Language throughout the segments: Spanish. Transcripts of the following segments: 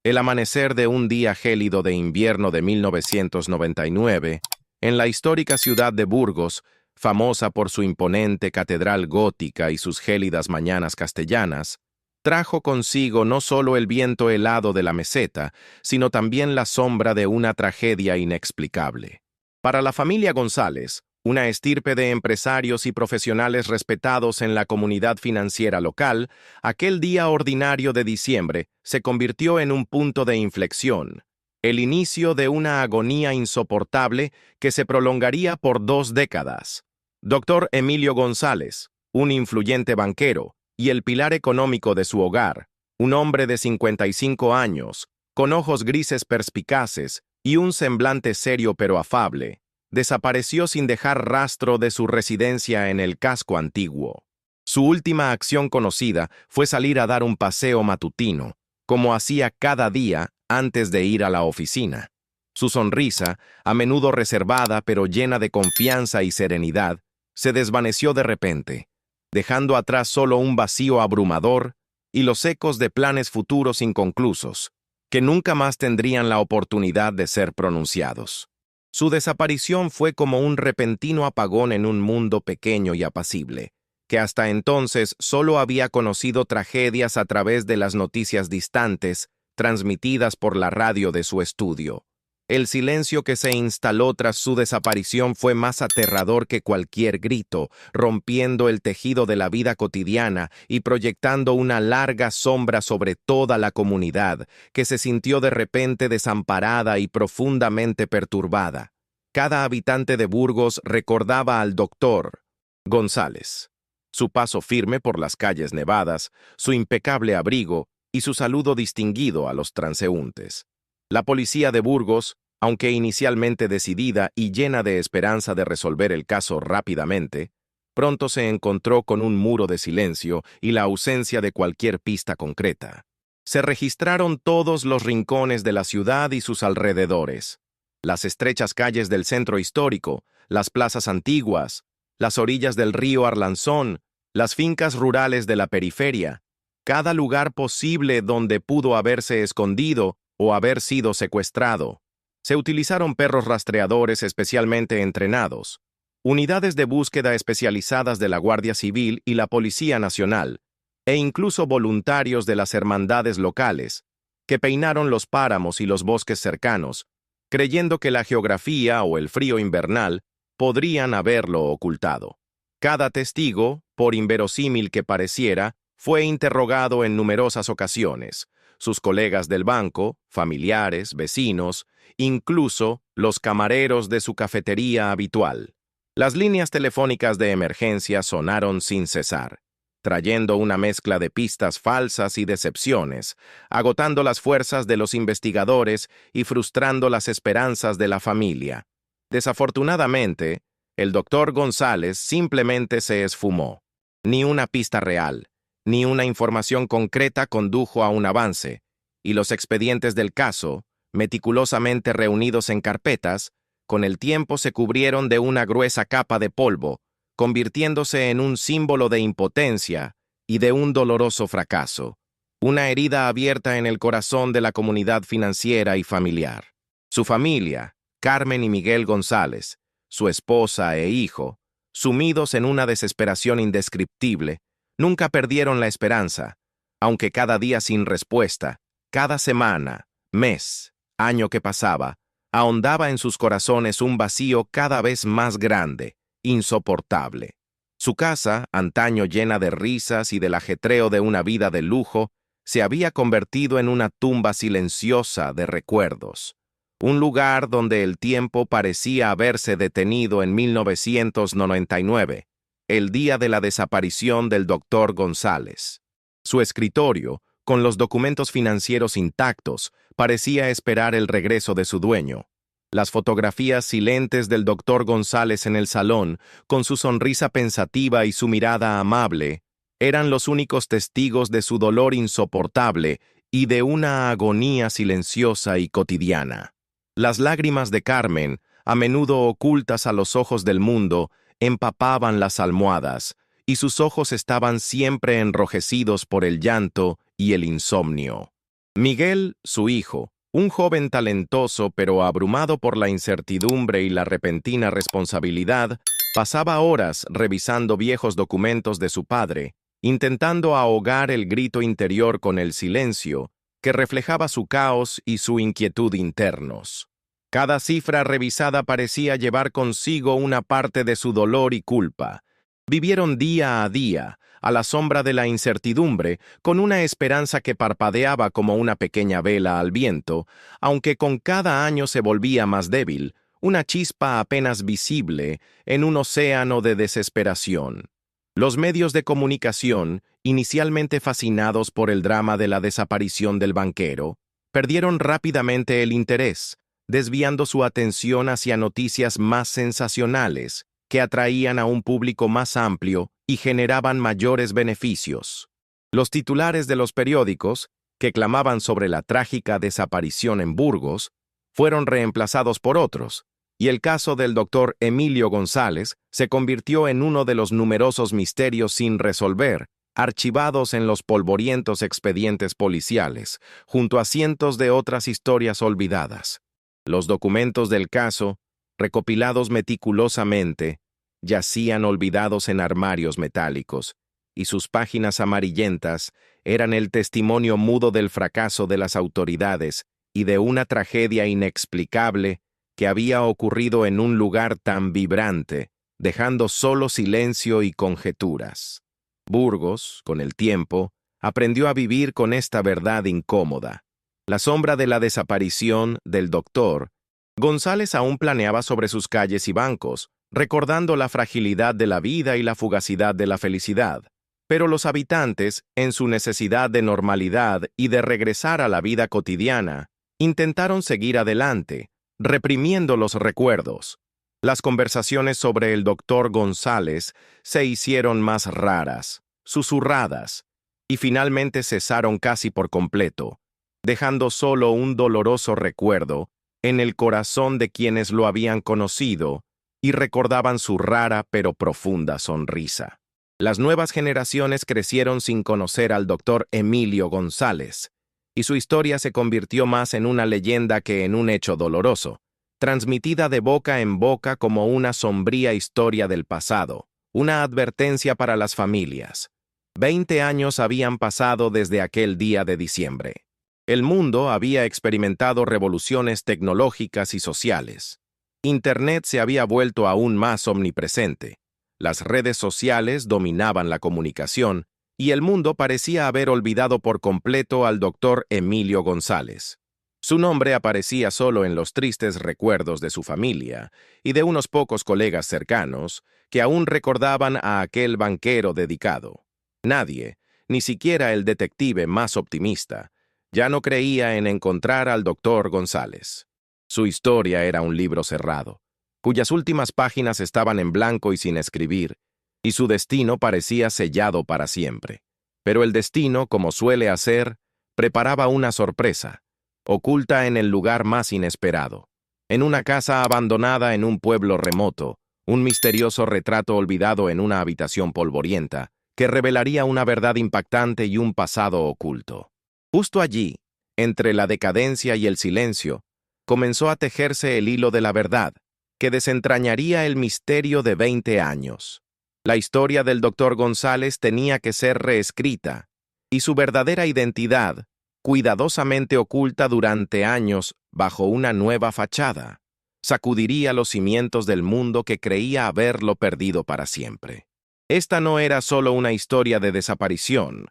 El amanecer de un día gélido de invierno de 1999, en la histórica ciudad de Burgos, famosa por su imponente catedral gótica y sus gélidas mañanas castellanas, trajo consigo no solo el viento helado de la meseta, sino también la sombra de una tragedia inexplicable. Para la familia González, una estirpe de empresarios y profesionales respetados en la comunidad financiera local, aquel día ordinario de diciembre se convirtió en un punto de inflexión, el inicio de una agonía insoportable que se prolongaría por 2 décadas. Dr. Emilio González, un influyente banquero y el pilar económico de su hogar, un hombre de 55 años, con ojos grises perspicaces y un semblante serio pero afable, desapareció sin dejar rastro de su residencia en el casco antiguo. Su última acción conocida fue salir a dar un paseo matutino, como hacía cada día antes de ir a la oficina. Su sonrisa, a menudo reservada pero llena de confianza y serenidad, se desvaneció de repente, dejando atrás solo un vacío abrumador y los ecos de planes futuros inconclusos, que nunca más tendrían la oportunidad de ser pronunciados. Su desaparición fue como un repentino apagón en un mundo pequeño y apacible, que hasta entonces solo había conocido tragedias a través de las noticias distantes, transmitidas por la radio de su estudio. El silencio que se instaló tras su desaparición fue más aterrador que cualquier grito, rompiendo el tejido de la vida cotidiana y proyectando una larga sombra sobre toda la comunidad, que se sintió de repente desamparada y profundamente perturbada. Cada habitante de Burgos recordaba al doctor González, su paso firme por las calles nevadas, su impecable abrigo y su saludo distinguido a los transeúntes. La policía de Burgos, aunque inicialmente decidida y llena de esperanza de resolver el caso rápidamente, pronto se encontró con un muro de silencio y la ausencia de cualquier pista concreta. Se registraron todos los rincones de la ciudad y sus alrededores: las estrechas calles del centro histórico, las plazas antiguas, las orillas del río Arlanzón, las fincas rurales de la periferia, cada lugar posible donde pudo haberse escondido o haber sido secuestrado. Se utilizaron perros rastreadores especialmente entrenados, unidades de búsqueda especializadas de la Guardia Civil y la Policía Nacional, e incluso voluntarios de las hermandades locales, que peinaron los páramos y los bosques cercanos, creyendo que la geografía o el frío invernal podrían haberlo ocultado. Cada testigo, por inverosímil que pareciera, fue interrogado en numerosas ocasiones: sus colegas del banco, familiares, vecinos, incluso los camareros de su cafetería habitual. Las líneas telefónicas de emergencia sonaron sin cesar, trayendo una mezcla de pistas falsas y decepciones, agotando las fuerzas de los investigadores y frustrando las esperanzas de la familia. Desafortunadamente, el doctor González simplemente se esfumó. Ni una pista real, ni una información concreta condujo a un avance, y los expedientes del caso, meticulosamente reunidos en carpetas, con el tiempo se cubrieron de una gruesa capa de polvo, convirtiéndose en un símbolo de impotencia y de un doloroso fracaso, una herida abierta en el corazón de la comunidad financiera y familiar. Su familia, Carmen y Miguel González, su esposa e hijo, sumidos en una desesperación indescriptible, nunca perdieron la esperanza, aunque cada día sin respuesta, cada semana, mes, año que pasaba, ahondaba en sus corazones un vacío cada vez más grande, insoportable. Su casa, antaño llena de risas y del ajetreo de una vida de lujo, se había convertido en una tumba silenciosa de recuerdos, un lugar donde el tiempo parecía haberse detenido en 1999, el día de la desaparición del doctor González. Su escritorio, con los documentos financieros intactos, parecía esperar el regreso de su dueño. Las fotografías silentes del doctor González en el salón, con su sonrisa pensativa y su mirada amable, eran los únicos testigos de su dolor insoportable y de una agonía silenciosa y cotidiana. Las lágrimas de Carmen, a menudo ocultas a los ojos del mundo, empapaban las almohadas, y sus ojos estaban siempre enrojecidos por el llanto y el insomnio. Miguel, su hijo, un joven talentoso pero abrumado por la incertidumbre y la repentina responsabilidad, pasaba horas revisando viejos documentos de su padre, intentando ahogar el grito interior con el silencio que reflejaba su caos y su inquietud internos. Cada cifra revisada parecía llevar consigo una parte de su dolor y culpa. Vivieron día a día, a la sombra de la incertidumbre, con una esperanza que parpadeaba como una pequeña vela al viento, aunque con cada año se volvía más débil, una chispa apenas visible en un océano de desesperación. Los medios de comunicación, inicialmente fascinados por el drama de la desaparición del banquero, perdieron rápidamente el interés, desviando su atención hacia noticias más sensacionales, que atraían a un público más amplio y generaban mayores beneficios. Los titulares de los periódicos, que clamaban sobre la trágica desaparición en Burgos, fueron reemplazados por otros, y el caso del doctor Emilio González se convirtió en uno de los numerosos misterios sin resolver, archivados en los polvorientos expedientes policiales, junto a cientos de otras historias olvidadas. Los documentos del caso, recopilados meticulosamente, yacían olvidados en armarios metálicos, y sus páginas amarillentas eran el testimonio mudo del fracaso de las autoridades y de una tragedia inexplicable que había ocurrido en un lugar tan vibrante, dejando solo silencio y conjeturas. Burgos, con el tiempo, aprendió a vivir con esta verdad incómoda. La sombra de la desaparición del doctor, González aún planeaba sobre sus calles y bancos, recordando la fragilidad de la vida y la fugacidad de la felicidad. Pero los habitantes, en su necesidad de normalidad y de regresar a la vida cotidiana, intentaron seguir adelante, reprimiendo los recuerdos. Las conversaciones sobre el doctor González se hicieron más raras, susurradas, y finalmente cesaron casi por completo, dejando solo un doloroso recuerdo en el corazón de quienes lo habían conocido y recordaban su rara pero profunda sonrisa. Las nuevas generaciones crecieron sin conocer al doctor Emilio González, y su historia se convirtió más en una leyenda que en un hecho doloroso, transmitida de boca en boca como una sombría historia del pasado, una advertencia para las familias. 20 años habían pasado desde aquel día de diciembre. El mundo había experimentado revoluciones tecnológicas y sociales. Internet se había vuelto aún más omnipresente. Las redes sociales dominaban la comunicación y el mundo parecía haber olvidado por completo al doctor Emilio González. Su nombre aparecía solo en los tristes recuerdos de su familia y de unos pocos colegas cercanos que aún recordaban a aquel banquero dedicado. Nadie, ni siquiera el detective más optimista, ya no creía en encontrar al doctor González. Su historia era un libro cerrado, cuyas últimas páginas estaban en blanco y sin escribir, y su destino parecía sellado para siempre. Pero el destino, como suele hacer, preparaba una sorpresa, oculta en el lugar más inesperado. En una casa abandonada en un pueblo remoto, un misterioso retrato olvidado en una habitación polvorienta, que revelaría una verdad impactante y un pasado oculto. Justo allí, entre la decadencia y el silencio, comenzó a tejerse el hilo de la verdad, que desentrañaría el misterio de 20 años. La historia del doctor González tenía que ser reescrita, y su verdadera identidad, cuidadosamente oculta durante años bajo una nueva fachada, sacudiría los cimientos del mundo que creía haberlo perdido para siempre. Esta no era solo una historia de desaparición,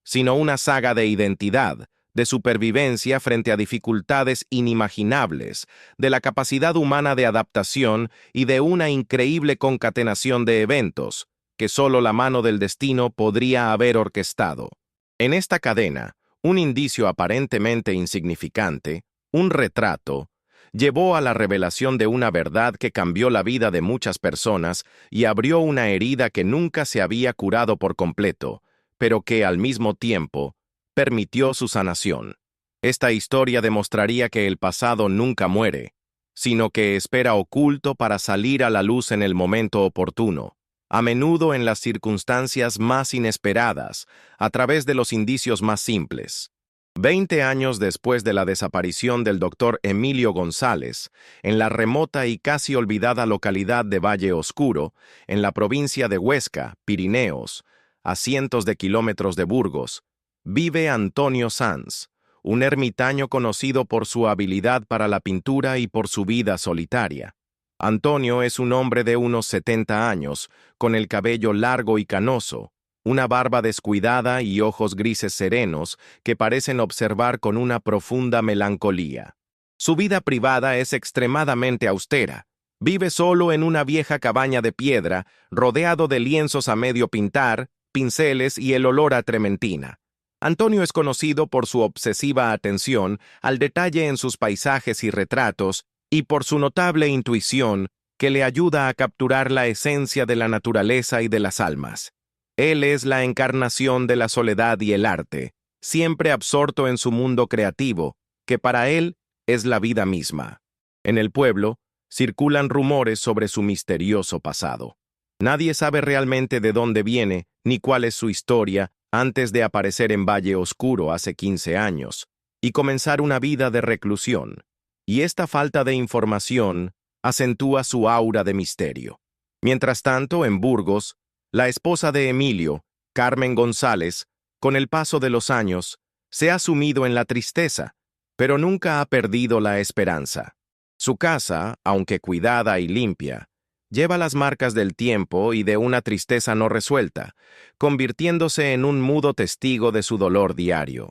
sino una saga de identidad, de supervivencia frente a dificultades inimaginables, de la capacidad humana de adaptación y de una increíble concatenación de eventos que solo la mano del destino podría haber orquestado. En esta cadena, un indicio aparentemente insignificante, un retrato, llevó a la revelación de una verdad que cambió la vida de muchas personas y abrió una herida que nunca se había curado por completo, pero que, al mismo tiempo, permitió su sanación. Esta historia demostraría que el pasado nunca muere, sino que espera oculto para salir a la luz en el momento oportuno, a menudo en las circunstancias más inesperadas, a través de los indicios más simples. 20 años después de la desaparición del doctor Emilio González, en la remota y casi olvidada localidad de Valle Oscuro, en la provincia de Huesca, Pirineos, a cientos de kilómetros de Burgos, vive Antonio Sanz, un ermitaño conocido por su habilidad para la pintura y por su vida solitaria. Antonio es un hombre de unos 70 años, con el cabello largo y canoso, una barba descuidada y ojos grises serenos que parecen observar con una profunda melancolía. Su vida privada es extremadamente austera. Vive solo en una vieja cabaña de piedra, rodeado de lienzos a medio pintar, pinceles y el olor a trementina. Antonio es conocido por su obsesiva atención al detalle en sus paisajes y retratos y por su notable intuición que le ayuda a capturar la esencia de la naturaleza y de las almas. Él es la encarnación de la soledad y el arte, siempre absorto en su mundo creativo, que para él es la vida misma. En el pueblo, circulan rumores sobre su misterioso pasado. Nadie sabe realmente de dónde viene, ni cuál es su historia, antes de aparecer en Valle Oscuro hace 15 años, y comenzar una vida de reclusión. Y esta falta de información acentúa su aura de misterio. Mientras tanto, en Burgos, la esposa de Emilio, Carmen González, con el paso de los años, se ha sumido en la tristeza, pero nunca ha perdido la esperanza. Su casa, aunque cuidada y limpia, lleva las marcas del tiempo y de una tristeza no resuelta, convirtiéndose en un mudo testigo de su dolor diario.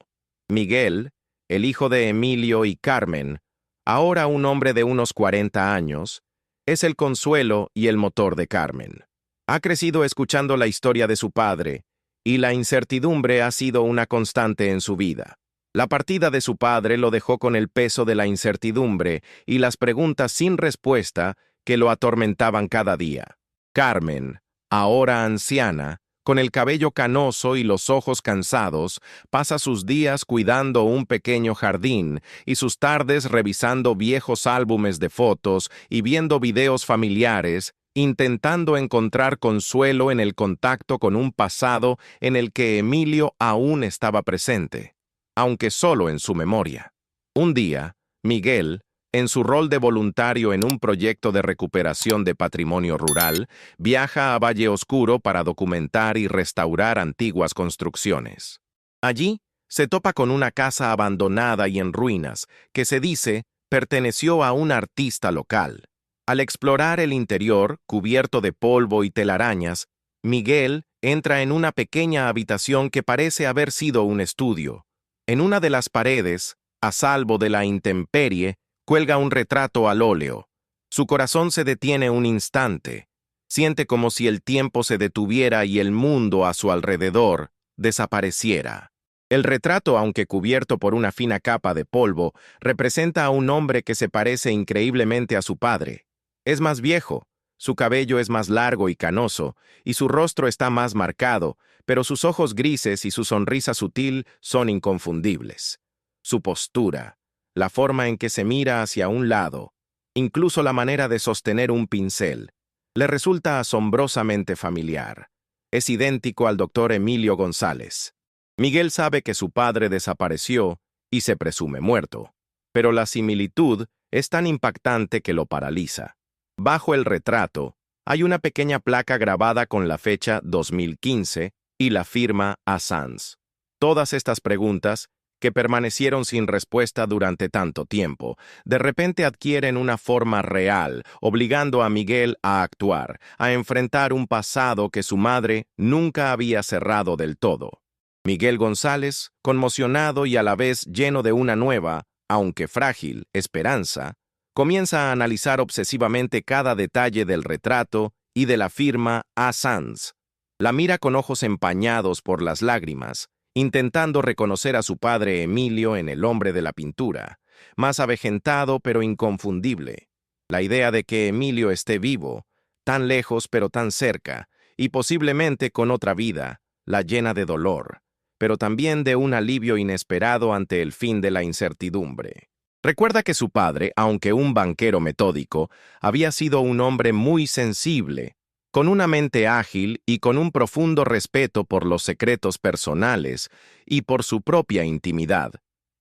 Miguel, el hijo de Emilio y Carmen, ahora un hombre de unos 40 años, es el consuelo y el motor de Carmen. Ha crecido escuchando la historia de su padre, y la incertidumbre ha sido una constante en su vida. La partida de su padre lo dejó con el peso de la incertidumbre y las preguntas sin respuesta que lo atormentaban cada día. Carmen, ahora anciana, con el cabello canoso y los ojos cansados, pasa sus días cuidando un pequeño jardín y sus tardes revisando viejos álbumes de fotos y viendo videos familiares, intentando encontrar consuelo en el contacto con un pasado en el que Emilio aún estaba presente, aunque solo en su memoria. Un día, Miguel, en su rol de voluntario en un proyecto de recuperación de patrimonio rural, viaja a Valle Oscuro para documentar y restaurar antiguas construcciones. Allí, se topa con una casa abandonada y en ruinas que se dice perteneció a un artista local. Al explorar el interior, cubierto de polvo y telarañas, Miguel entra en una pequeña habitación que parece haber sido un estudio. En una de las paredes, a salvo de la intemperie, cuelga un retrato al óleo. Su corazón se detiene un instante. Siente como si el tiempo se detuviera y el mundo a su alrededor desapareciera. El retrato, aunque cubierto por una fina capa de polvo, representa a un hombre que se parece increíblemente a su padre. Es más viejo, su cabello es más largo y canoso, y su rostro está más marcado, pero sus ojos grises y su sonrisa sutil son inconfundibles. Su postura, la forma en que se mira hacia un lado, incluso la manera de sostener un pincel, le resulta asombrosamente familiar. Es idéntico al doctor Emilio González. Miguel sabe que su padre desapareció y se presume muerto, pero la similitud es tan impactante que lo paraliza. Bajo el retrato, hay una pequeña placa grabada con la fecha 2015 y la firma A. Sanz. Todas estas preguntas, que permanecieron sin respuesta durante tanto tiempo, de repente adquieren una forma real, obligando a Miguel a actuar, a enfrentar un pasado que su madre nunca había cerrado del todo. Miguel González, conmocionado y a la vez lleno de una nueva, aunque frágil, esperanza, comienza a analizar obsesivamente cada detalle del retrato y de la firma A. Sanz. La mira con ojos empañados por las lágrimas, intentando reconocer a su padre Emilio en el hombre de la pintura, más avejentado pero inconfundible. La idea de que Emilio esté vivo, tan lejos pero tan cerca, y posiblemente con otra vida, la llena de dolor, pero también de un alivio inesperado ante el fin de la incertidumbre. Recuerda que su padre, aunque un banquero metódico, había sido un hombre muy sensible, con una mente ágil y con un profundo respeto por los secretos personales y por su propia intimidad.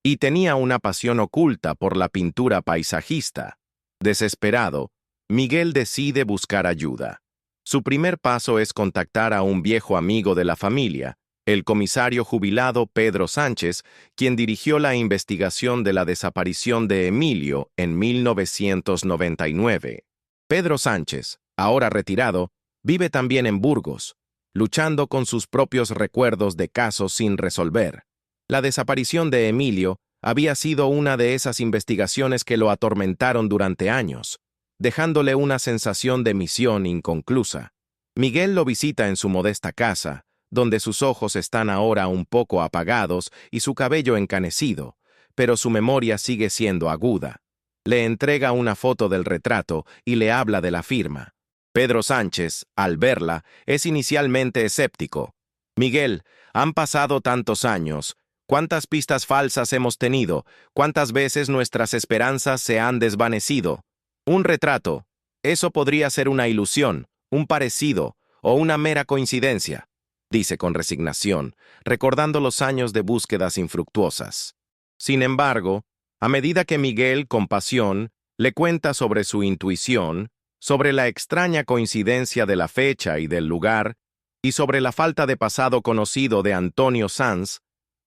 y tenía una pasión oculta por la pintura paisajista. Desesperado, Miguel decide buscar ayuda. Su primer paso es contactar a un viejo amigo de la familia, el comisario jubilado Pedro Sánchez, quien dirigió la investigación de la desaparición de Emilio en 1999. Pedro Sánchez, ahora retirado, vive también en Burgos, luchando con sus propios recuerdos de casos sin resolver. La desaparición de Emilio había sido una de esas investigaciones que lo atormentaron durante años, dejándole una sensación de misión inconclusa. Miguel lo visita en su modesta casa, donde sus ojos están ahora un poco apagados y su cabello encanecido, pero su memoria sigue siendo aguda. Le entrega una foto del retrato y le habla de la firma. Pedro Sánchez, al verla, es inicialmente escéptico. Miguel, han pasado tantos años. ¿Cuántas pistas falsas hemos tenido? ¿Cuántas veces nuestras esperanzas se han desvanecido? Un retrato. Eso podría ser una ilusión, un parecido o una mera coincidencia, dice con resignación, recordando los años de búsquedas infructuosas. Sin embargo, a medida que Miguel, con pasión, le cuenta sobre su intuición, sobre la extraña coincidencia de la fecha y del lugar, y sobre la falta de pasado conocido de Antonio Sanz,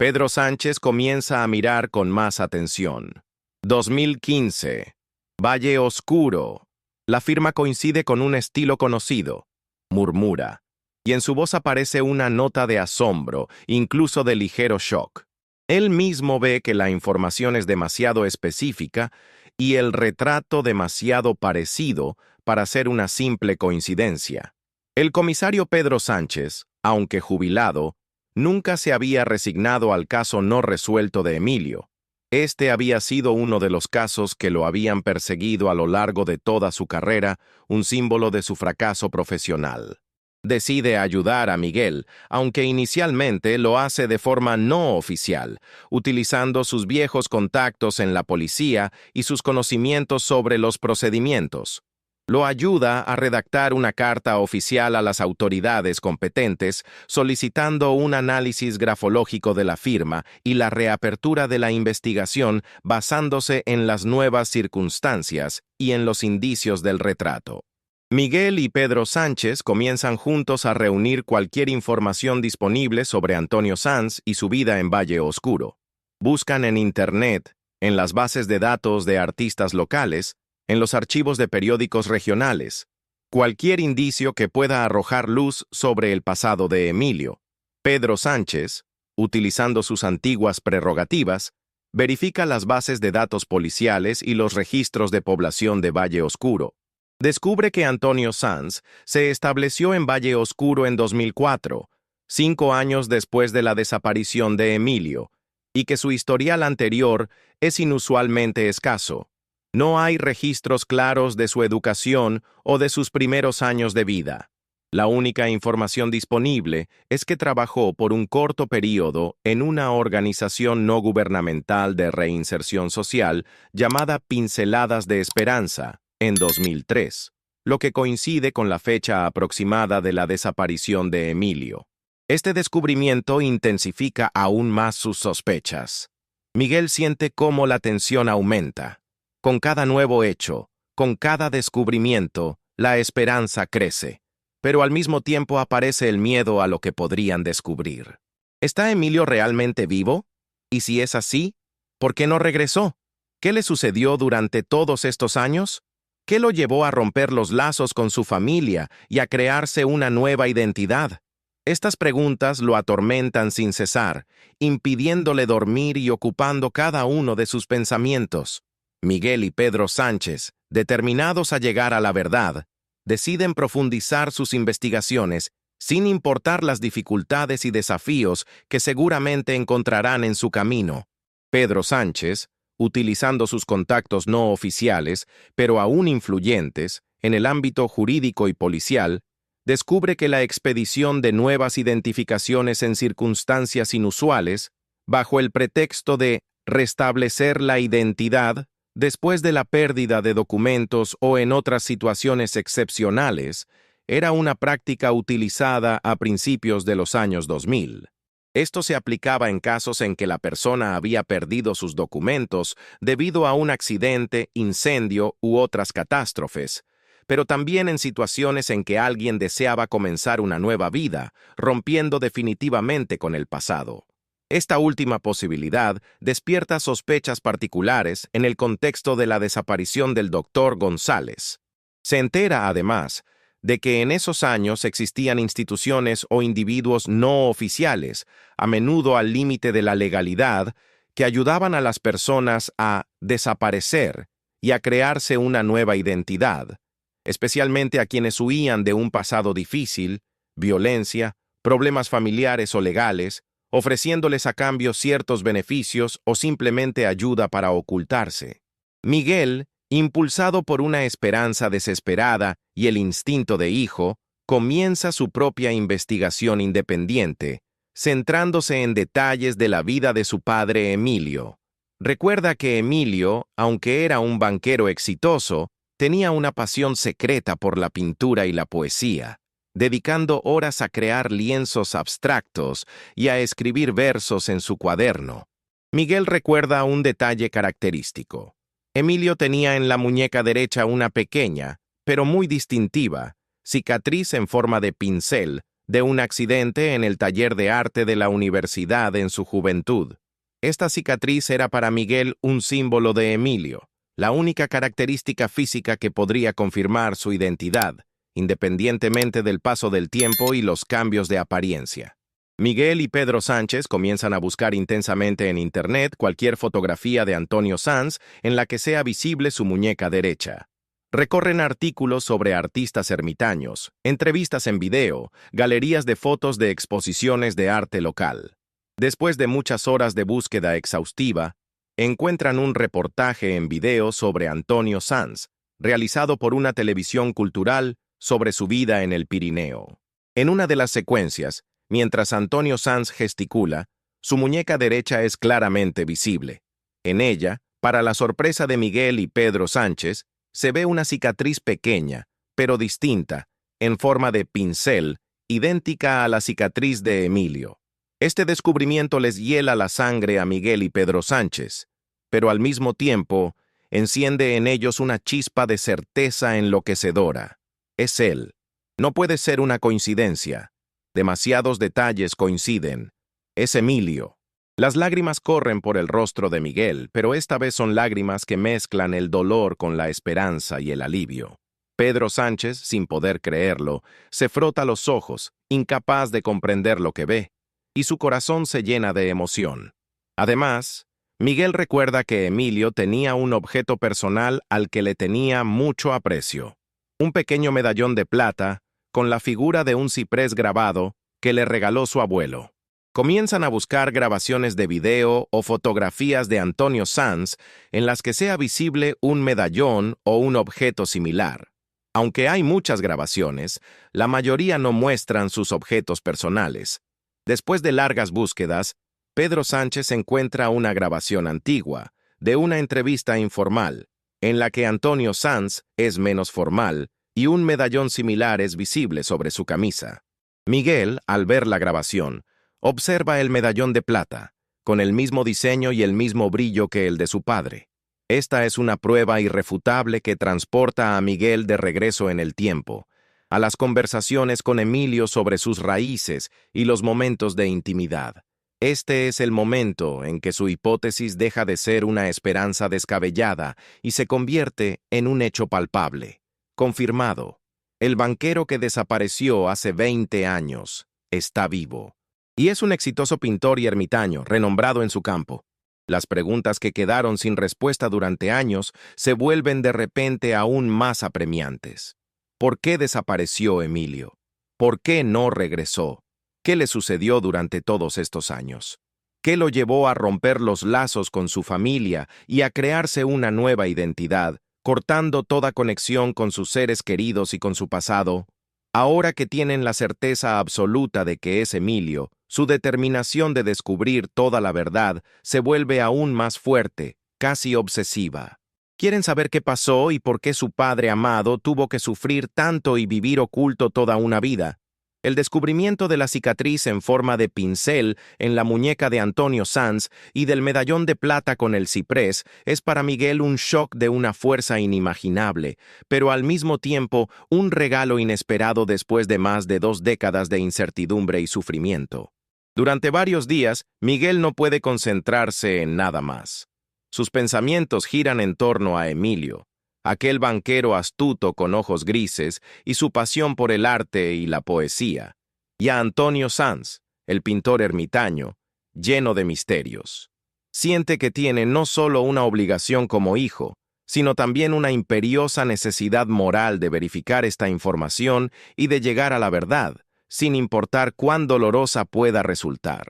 Pedro Sánchez comienza a mirar con más atención. 2015. Valle Oscuro. La firma coincide con un estilo conocido. Murmura. Y en su voz aparece una nota de asombro, incluso de ligero shock. Él mismo ve que la información es demasiado específica y el retrato demasiado parecido para ser una simple coincidencia. El comisario Pedro Sánchez, aunque jubilado, nunca se había resignado al caso no resuelto de Emilio. Este había sido uno de los casos que lo habían perseguido a lo largo de toda su carrera, un símbolo de su fracaso profesional. Decide ayudar a Miguel, aunque inicialmente lo hace de forma no oficial, utilizando sus viejos contactos en la policía y sus conocimientos sobre los procedimientos. Lo ayuda a redactar una carta oficial a las autoridades competentes solicitando un análisis grafológico de la firma y la reapertura de la investigación basándose en las nuevas circunstancias y en los indicios del retrato. Miguel y Pedro Sánchez comienzan juntos a reunir cualquier información disponible sobre Antonio Sanz y su vida en Valle Oscuro. Buscan en Internet, en las bases de datos de artistas locales, en los archivos de periódicos regionales, cualquier indicio que pueda arrojar luz sobre el pasado de Emilio. Pedro Sánchez, utilizando sus antiguas prerrogativas, verifica las bases de datos policiales y los registros de población de Valle Oscuro. Descubre que Antonio Sanz se estableció en Valle Oscuro en 2004, 5 años después de la desaparición de Emilio, y que su historial anterior es inusualmente escaso. No hay registros claros de su educación o de sus primeros años de vida. La única información disponible es que trabajó por un corto periodo en una organización no gubernamental de reinserción social llamada Pinceladas de Esperanza, en 2003, lo que coincide con la fecha aproximada de la desaparición de Emilio. Este descubrimiento intensifica aún más sus sospechas. Miguel siente cómo la tensión aumenta. Con cada nuevo hecho, con cada descubrimiento, la esperanza crece, pero al mismo tiempo aparece el miedo a lo que podrían descubrir. ¿Está Emilio realmente vivo? Y si es así, ¿por qué no regresó? ¿Qué le sucedió durante todos estos años? ¿Qué lo llevó a romper los lazos con su familia y a crearse una nueva identidad? Estas preguntas lo atormentan sin cesar, impidiéndole dormir y ocupando cada uno de sus pensamientos. Miguel y Pedro Sánchez, determinados a llegar a la verdad, deciden profundizar sus investigaciones sin importar las dificultades y desafíos que seguramente encontrarán en su camino. Pedro Sánchez, utilizando sus contactos no oficiales, pero aún influyentes, en el ámbito jurídico y policial, descubre que la expedición de nuevas identificaciones en circunstancias inusuales, bajo el pretexto de restablecer la identidad, después de la pérdida de documentos o en otras situaciones excepcionales, era una práctica utilizada a principios de los años 2000. Esto se aplicaba en casos en que la persona había perdido sus documentos debido a un accidente, incendio u otras catástrofes, pero también en situaciones en que alguien deseaba comenzar una nueva vida, rompiendo definitivamente con el pasado. Esta última posibilidad despierta sospechas particulares en el contexto de la desaparición del doctor González. Se entera, además, de que en esos años existían instituciones o individuos no oficiales, a menudo al límite de la legalidad, que ayudaban a las personas a desaparecer y a crearse una nueva identidad, especialmente a quienes huían de un pasado difícil, violencia, problemas familiares o legales, ofreciéndoles a cambio ciertos beneficios o simplemente ayuda para ocultarse. Miguel, impulsado por una esperanza desesperada y el instinto de hijo, comienza su propia investigación independiente, centrándose en detalles de la vida de su padre Emilio. Recuerda que Emilio, aunque era un banquero exitoso, tenía una pasión secreta por la pintura y la poesía, dedicando horas a crear lienzos abstractos y a escribir versos en su cuaderno. Miguel recuerda un detalle característico. Emilio tenía en la muñeca derecha una pequeña, pero muy distintiva, cicatriz en forma de pincel de un accidente en el taller de arte de la universidad en su juventud. Esta cicatriz era para Miguel un símbolo de Emilio, la única característica física que podría confirmar su identidad, independientemente del paso del tiempo y los cambios de apariencia. Miguel y Pedro Sánchez comienzan a buscar intensamente en Internet cualquier fotografía de Antonio Sanz en la que sea visible su muñeca derecha. Recorren artículos sobre artistas ermitaños, entrevistas en video, galerías de fotos de exposiciones de arte local. Después de muchas horas de búsqueda exhaustiva, encuentran un reportaje en video sobre Antonio Sanz, realizado por una televisión cultural sobre su vida en el Pirineo. En una de las secuencias, mientras Antonio Sanz gesticula, su muñeca derecha es claramente visible. En ella, para la sorpresa de Miguel y Pedro Sánchez, se ve una cicatriz pequeña, pero distinta, en forma de pincel, idéntica a la cicatriz de Emilio. Este descubrimiento les hiela la sangre a Miguel y Pedro Sánchez, pero al mismo tiempo enciende en ellos una chispa de certeza enloquecedora. Es él. No puede ser una coincidencia. Demasiados detalles coinciden. Es Emilio. Las lágrimas corren por el rostro de Miguel, pero esta vez son lágrimas que mezclan el dolor con la esperanza y el alivio. Pedro Sánchez, sin poder creerlo, se frota los ojos, incapaz de comprender lo que ve, y su corazón se llena de emoción. Además, Miguel recuerda que Emilio tenía un objeto personal al que le tenía mucho aprecio. Un pequeño medallón de plata, con la figura de un ciprés grabado, que le regaló su abuelo. Comienzan a buscar grabaciones de video o fotografías de Antonio Sanz en las que sea visible un medallón o un objeto similar. Aunque hay muchas grabaciones, la mayoría no muestran sus objetos personales. Después de largas búsquedas, Pedro Sánchez encuentra una grabación antigua, de una entrevista informal, en la que Antonio Sanz es menos formal y un medallón similar es visible sobre su camisa. Miguel, al ver la grabación, observa el medallón de plata, con el mismo diseño y el mismo brillo que el de su padre. Esta es una prueba irrefutable que transporta a Miguel de regreso en el tiempo, a las conversaciones con Emilio sobre sus raíces y los momentos de intimidad. Este es el momento en que su hipótesis deja de ser una esperanza descabellada y se convierte en un hecho palpable. Confirmado. El banquero que desapareció hace 20 años está vivo. Y es un exitoso pintor y ermitaño, renombrado en su campo. Las preguntas que quedaron sin respuesta durante años se vuelven de repente aún más apremiantes. ¿Por qué desapareció Emilio? ¿Por qué no regresó? ¿Qué le sucedió durante todos estos años? ¿Qué lo llevó a romper los lazos con su familia y a crearse una nueva identidad, cortando toda conexión con sus seres queridos y con su pasado? Ahora que tienen la certeza absoluta de que es Emilio, su determinación de descubrir toda la verdad se vuelve aún más fuerte, casi obsesiva. Quieren saber qué pasó y por qué su padre amado tuvo que sufrir tanto y vivir oculto toda una vida. El descubrimiento de la cicatriz en forma de pincel en la muñeca de Antonio Sanz y del medallón de plata con el ciprés es para Miguel un shock de una fuerza inimaginable, pero al mismo tiempo un regalo inesperado después de más de 2 décadas de incertidumbre y sufrimiento. Durante varios días, Miguel no puede concentrarse en nada más. Sus pensamientos giran en torno a Emilio, aquel banquero astuto con ojos grises y su pasión por el arte y la poesía, y a Antonio Sanz, el pintor ermitaño, lleno de misterios. Siente que tiene no solo una obligación como hijo, sino también una imperiosa necesidad moral de verificar esta información y de llegar a la verdad, sin importar cuán dolorosa pueda resultar.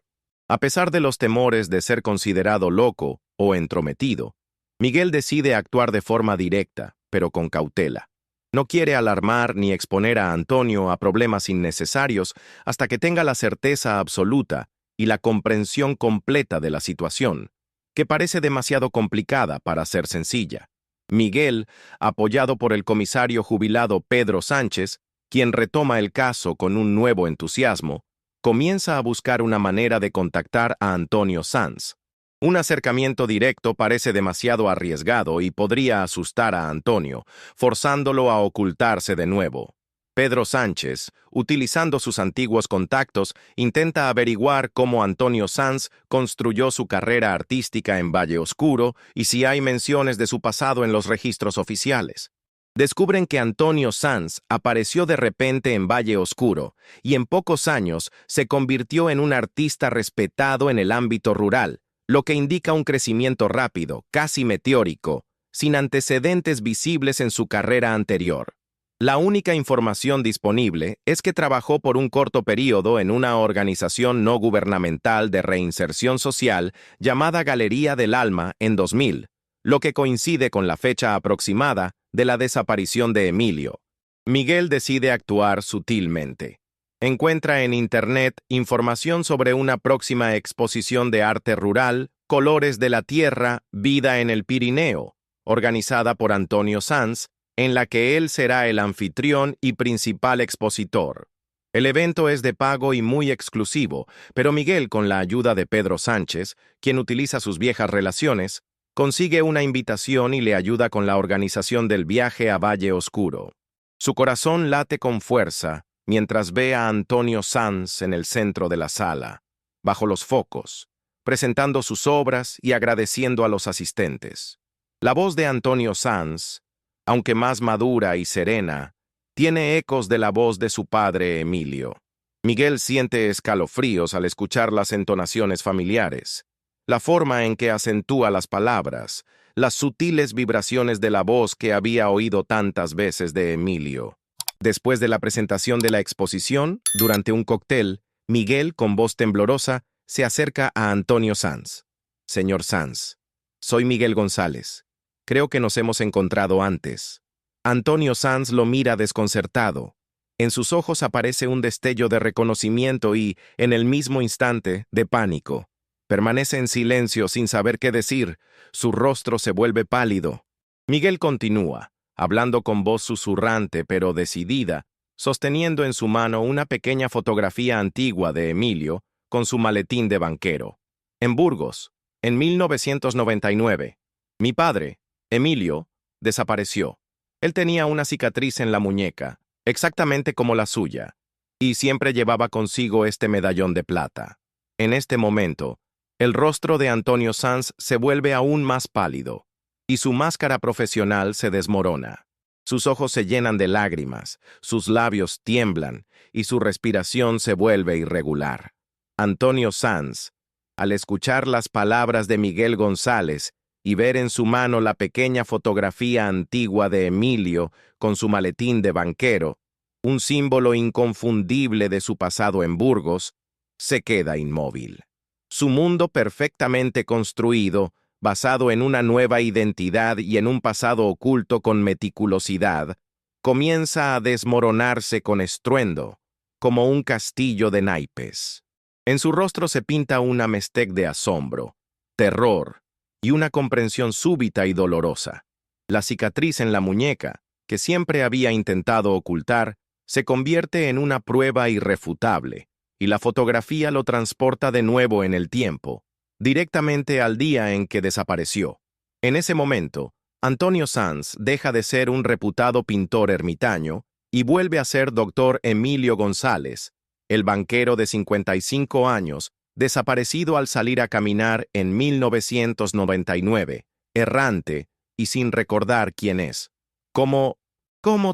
A pesar de los temores de ser considerado loco o entrometido, Miguel decide actuar de forma directa, pero con cautela. No quiere alarmar ni exponer a Antonio a problemas innecesarios hasta que tenga la certeza absoluta y la comprensión completa de la situación, que parece demasiado complicada para ser sencilla. Miguel, apoyado por el comisario jubilado Pedro Sánchez, quien retoma el caso con un nuevo entusiasmo, comienza a buscar una manera de contactar a Antonio Sanz. Un acercamiento directo parece demasiado arriesgado y podría asustar a Antonio, forzándolo a ocultarse de nuevo. Pedro Sánchez, utilizando sus antiguos contactos, intenta averiguar cómo Antonio Sanz construyó su carrera artística en Valle Oscuro y si hay menciones de su pasado en los registros oficiales. Descubren que Antonio Sanz apareció de repente en Valle Oscuro y en pocos años se convirtió en un artista respetado en el ámbito rural, lo que indica un crecimiento rápido, casi meteórico, sin antecedentes visibles en su carrera anterior. La única información disponible es que trabajó por un corto periodo en una organización no gubernamental de reinserción social llamada Galería del Alma en 2000, lo que coincide con la fecha aproximada de la desaparición de Emilio. Miguel decide actuar sutilmente. Encuentra en Internet información sobre una próxima exposición de arte rural, Colores de la Tierra, Vida en el Pirineo, organizada por Antonio Sanz, en la que él será el anfitrión y principal expositor. El evento es de pago y muy exclusivo, pero Miguel, con la ayuda de Pedro Sánchez, quien utiliza sus viejas relaciones, consigue una invitación y le ayuda con la organización del viaje a Valle Oscuro. Su corazón late con fuerza mientras ve a Antonio Sanz en el centro de la sala, bajo los focos, presentando sus obras y agradeciendo a los asistentes. La voz de Antonio Sanz, aunque más madura y serena, tiene ecos de la voz de su padre Emilio. Miguel siente escalofríos al escuchar las entonaciones familiares, la forma en que acentúa las palabras, las sutiles vibraciones de la voz que había oído tantas veces de Emilio. Después de la presentación de la exposición, durante un cóctel, Miguel, con voz temblorosa, se acerca a Antonio Sanz. Señor Sanz, soy Miguel González. Creo que nos hemos encontrado antes. Antonio Sanz lo mira desconcertado. En sus ojos aparece un destello de reconocimiento y, en el mismo instante, de pánico. Permanece en silencio sin saber qué decir. Su rostro se vuelve pálido. Miguel continúa, hablando con voz susurrante pero decidida, sosteniendo en su mano una pequeña fotografía antigua de Emilio con su maletín de banquero. En Burgos, en 1999, mi padre, Emilio, desapareció. Él tenía una cicatriz en la muñeca, exactamente como la suya, y siempre llevaba consigo este medallón de plata. En este momento, el rostro de Antonio Sanz se vuelve aún más pálido, y su máscara profesional se desmorona. Sus ojos se llenan de lágrimas, sus labios tiemblan, y su respiración se vuelve irregular. Antonio Sanz, al escuchar las palabras de Miguel González y ver en su mano la pequeña fotografía antigua de Emilio con su maletín de banquero, un símbolo inconfundible de su pasado en Burgos, se queda inmóvil. Su mundo perfectamente construido, basado en una nueva identidad y en un pasado oculto con meticulosidad, comienza a desmoronarse con estruendo, como un castillo de naipes. En su rostro se pinta una mestez de asombro, terror y una comprensión súbita y dolorosa. La cicatriz en la muñeca, que siempre había intentado ocultar, se convierte en una prueba irrefutable, y la fotografía lo transporta de nuevo en el tiempo, directamente al día en que desapareció. En ese momento, Antonio Sanz deja de ser un reputado pintor ermitaño y vuelve a ser doctor Emilio González, el banquero de 55 años, desaparecido al salir a caminar en 1999, errante y sin recordar quién es. ¿Cómo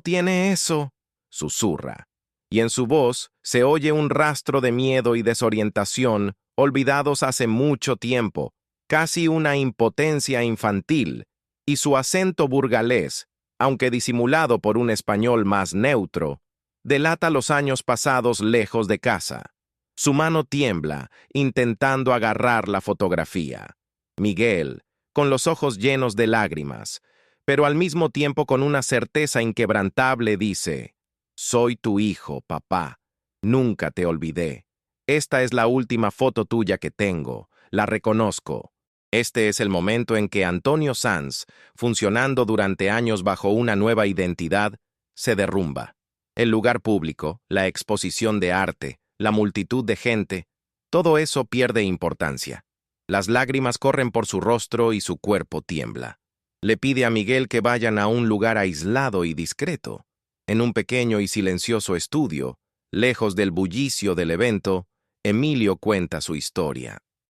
tiene eso?, susurra, y en su voz se oye un rastro de miedo y desorientación olvidados hace mucho tiempo, casi una impotencia infantil, y su acento burgalés, aunque disimulado por un español más neutro, delata los años pasados lejos de casa. Su mano tiembla, intentando agarrar la fotografía. Miguel, con los ojos llenos de lágrimas, pero al mismo tiempo con una certeza inquebrantable, dice: «Soy tu hijo, papá. Nunca te olvidé. Esta es la última foto tuya que tengo. La reconozco». Este es el momento en que Antonio Sanz, funcionando durante años bajo una nueva identidad, se derrumba. El lugar público, la exposición de arte, la multitud de gente, todo eso pierde importancia. Las lágrimas corren por su rostro y su cuerpo tiembla. Le pide a Miguel que vayan a un lugar aislado y discreto. En un pequeño y silencioso estudio, lejos del bullicio del evento, Emilio cuenta su historia.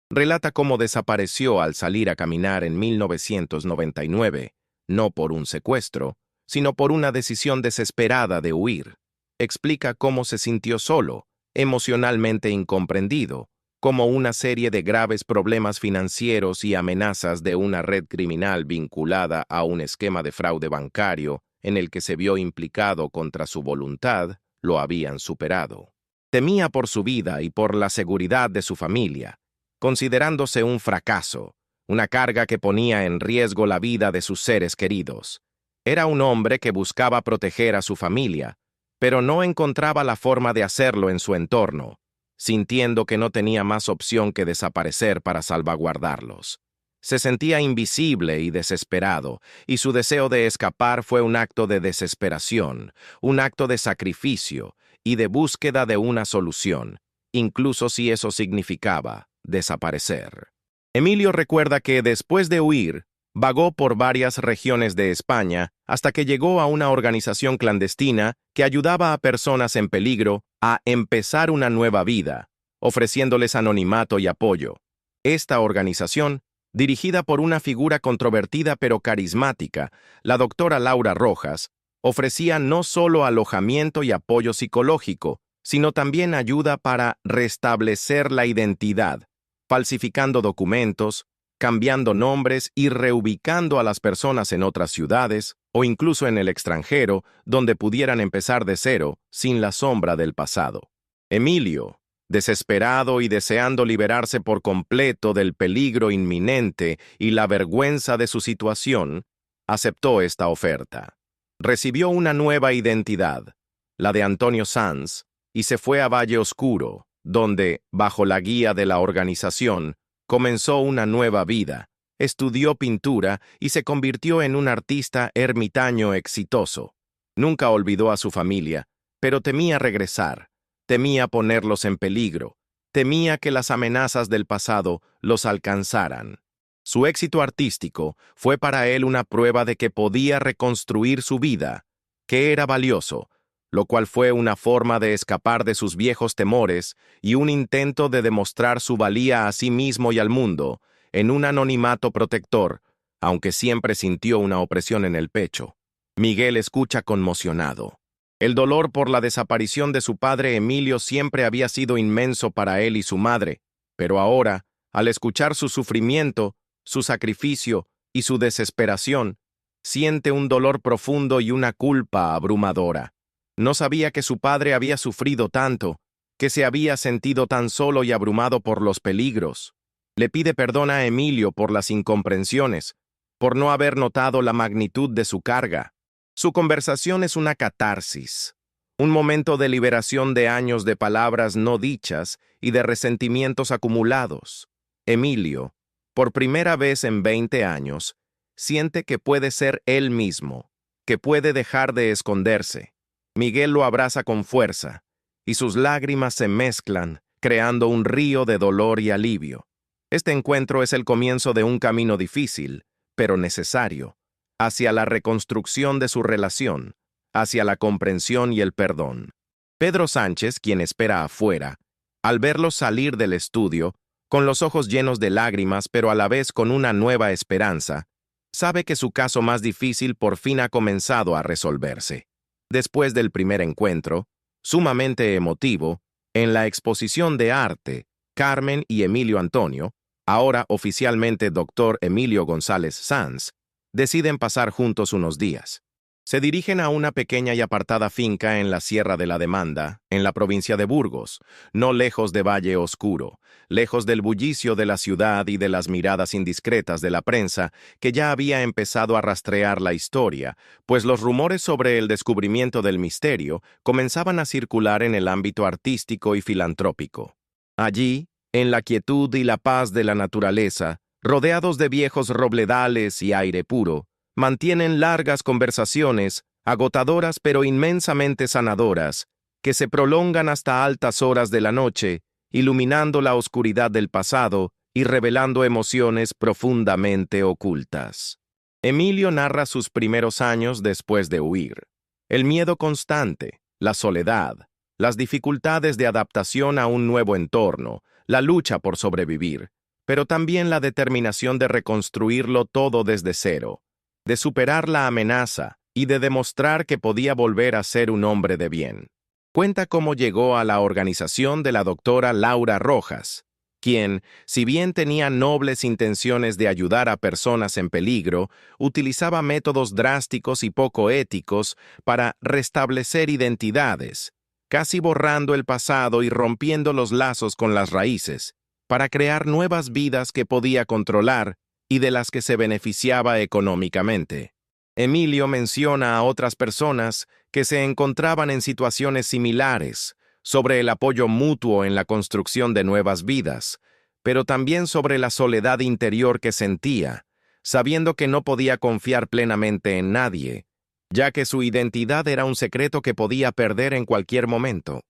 Relata cómo desapareció al salir a caminar en 1999, no por un secuestro, sino por una decisión desesperada de huir. Explica cómo se sintió solo, emocionalmente incomprendido, como una serie de graves problemas financieros y amenazas de una red criminal vinculada a un esquema de fraude bancario en el que se vio implicado contra su voluntad, lo habían superado. Temía por su vida y por la seguridad de su familia, considerándose un fracaso, una carga que ponía en riesgo la vida de sus seres queridos. Era un hombre que buscaba proteger a su familia, pero no encontraba la forma de hacerlo en su entorno, sintiendo que no tenía más opción que desaparecer para salvaguardarlos. Se sentía invisible y desesperado, y su deseo de escapar fue un acto de desesperación, un acto de sacrificio y de búsqueda de una solución, incluso si eso significaba desaparecer. Emilio recuerda que después de huir, vagó por varias regiones de España hasta que llegó a una organización clandestina que ayudaba a personas en peligro a empezar una nueva vida, ofreciéndoles anonimato y apoyo. Esta organización, dirigida por una figura controvertida pero carismática, la doctora Laura Rojas, ofrecía no solo alojamiento y apoyo psicológico, sino también ayuda para restablecer la identidad, falsificando documentos, cambiando nombres y reubicando a las personas en otras ciudades o incluso en el extranjero, donde pudieran empezar de cero sin la sombra del pasado. Emilio, desesperado y deseando liberarse por completo del peligro inminente y la vergüenza de su situación, aceptó esta oferta. Recibió una nueva identidad, la de Antonio Sanz, y se fue a Valle Oscuro, donde, bajo la guía de la organización, comenzó una nueva vida, estudió pintura y se convirtió en un artista ermitaño exitoso. Nunca olvidó a su familia, pero temía regresar, temía ponerlos en peligro, temía que las amenazas del pasado los alcanzaran. Su éxito artístico fue para él una prueba de que podía reconstruir su vida, que era valioso, lo cual fue una forma de escapar de sus viejos temores y un intento de demostrar su valía a sí mismo y al mundo, en un anonimato protector, aunque siempre sintió una opresión en el pecho. Miguel escucha conmocionado. El dolor por la desaparición de su padre Emilio siempre había sido inmenso para él y su madre, pero ahora, al escuchar su sufrimiento, su sacrificio y su desesperación, siente un dolor profundo y una culpa abrumadora. No sabía que su padre había sufrido tanto, que se había sentido tan solo y abrumado por los peligros. Le pide perdón a Emilio por las incomprensiones, por no haber notado la magnitud de su carga. Su conversación es una catarsis, un momento de liberación de años de palabras no dichas y de resentimientos acumulados. Emilio, por primera vez en 20 años, siente que puede ser él mismo, que puede dejar de esconderse. Miguel lo abraza con fuerza, y sus lágrimas se mezclan, creando un río de dolor y alivio. Este encuentro es el comienzo de un camino difícil, pero necesario, hacia la reconstrucción de su relación, hacia la comprensión y el perdón. Pedro Sánchez, quien espera afuera, al verlos salir del estudio, con los ojos llenos de lágrimas pero a la vez con una nueva esperanza, sabe que su caso más difícil por fin ha comenzado a resolverse. Después del primer encuentro, sumamente emotivo, en la exposición de arte, Carmen y Emilio Antonio, ahora oficialmente Dr. Emilio González Sanz, deciden pasar juntos unos días. Se dirigen a una pequeña y apartada finca en la Sierra de la Demanda, en la provincia de Burgos, no lejos de Valle Oscuro, lejos del bullicio de la ciudad y de las miradas indiscretas de la prensa que ya había empezado a rastrear la historia, pues los rumores sobre el descubrimiento del misterio comenzaban a circular en el ámbito artístico y filantrópico. Allí, en la quietud y la paz de la naturaleza, rodeados de viejos robledales y aire puro, mantienen largas conversaciones, agotadoras pero inmensamente sanadoras, que se prolongan hasta altas horas de la noche, iluminando la oscuridad del pasado y revelando emociones profundamente ocultas. Emilio narra sus primeros años después de huir. El miedo constante, la soledad, las dificultades de adaptación a un nuevo entorno, la lucha por sobrevivir, pero también la determinación de reconstruirlo todo desde cero, de superar la amenaza y de demostrar que podía volver a ser un hombre de bien. Cuenta cómo llegó a la organización de la doctora Laura Rojas, quien, si bien tenía nobles intenciones de ayudar a personas en peligro, utilizaba métodos drásticos y poco éticos para restablecer identidades, casi borrando el pasado y rompiendo los lazos con las raíces, para crear nuevas vidas que podía controlar y de las que se beneficiaba económicamente. Emilio menciona a otras personas que se encontraban en situaciones similares, sobre el apoyo mutuo en la construcción de nuevas vidas, pero también sobre la soledad interior que sentía, sabiendo que no podía confiar plenamente en nadie, ya que su identidad era un secreto que podía perder en cualquier momento.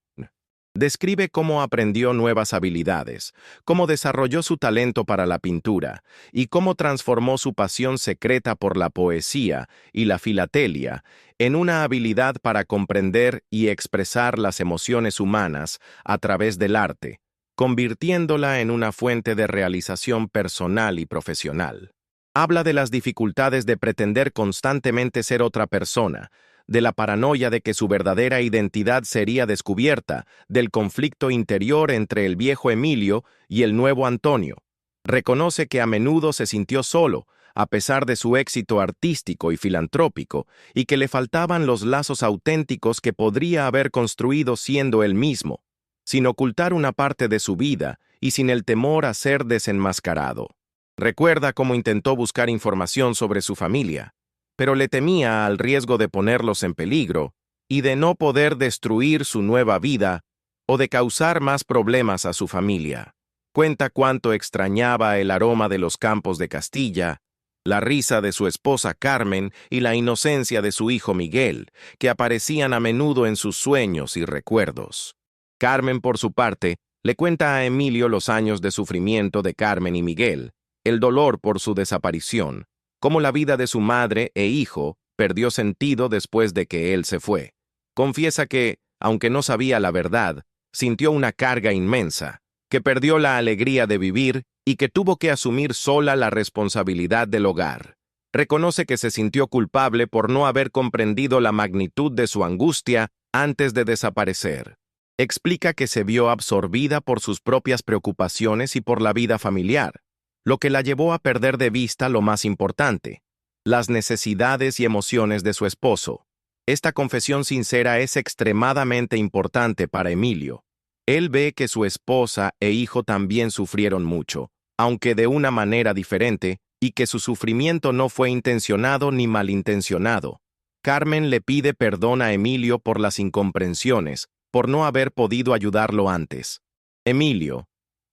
Describe cómo aprendió nuevas habilidades, cómo desarrolló su talento para la pintura y cómo transformó su pasión secreta por la poesía y la filatelia en una habilidad para comprender y expresar las emociones humanas a través del arte, convirtiéndola en una fuente de realización personal y profesional. Habla de las dificultades de pretender constantemente ser otra persona, de la paranoia de que su verdadera identidad sería descubierta, del conflicto interior entre el viejo Emilio y el nuevo Antonio. Reconoce que a menudo se sintió solo, a pesar de su éxito artístico y filantrópico, y que le faltaban los lazos auténticos que podría haber construido siendo él mismo, sin ocultar una parte de su vida y sin el temor a ser desenmascarado. Recuerda cómo intentó buscar información sobre su familia, pero le temía al riesgo de ponerlos en peligro y de no poder destruir su nueva vida o de causar más problemas a su familia. Cuenta cuánto extrañaba el aroma de los campos de Castilla, la risa de su esposa Carmen y la inocencia de su hijo Miguel, que aparecían a menudo en sus sueños y recuerdos. Carmen, por su parte, le cuenta a Emilio los años de sufrimiento de Carmen y Miguel, el dolor por su desaparición, cómo la vida de su madre e hijo perdió sentido después de que él se fue. Confiesa que, aunque no sabía la verdad, sintió una carga inmensa, que perdió la alegría de vivir y que tuvo que asumir sola la responsabilidad del hogar. Reconoce que se sintió culpable por no haber comprendido la magnitud de su angustia antes de desaparecer. Explica que se vio absorbida por sus propias preocupaciones y por la vida familiar, lo que la llevó a perder de vista lo más importante, las necesidades y emociones de su esposo. Esta confesión sincera es extremadamente importante para Emilio. Él ve que su esposa e hijo también sufrieron mucho, aunque de una manera diferente, y que su sufrimiento no fue intencionado ni malintencionado. Carmen le pide perdón a Emilio por las incomprensiones, por no haber podido ayudarlo antes. Emilio,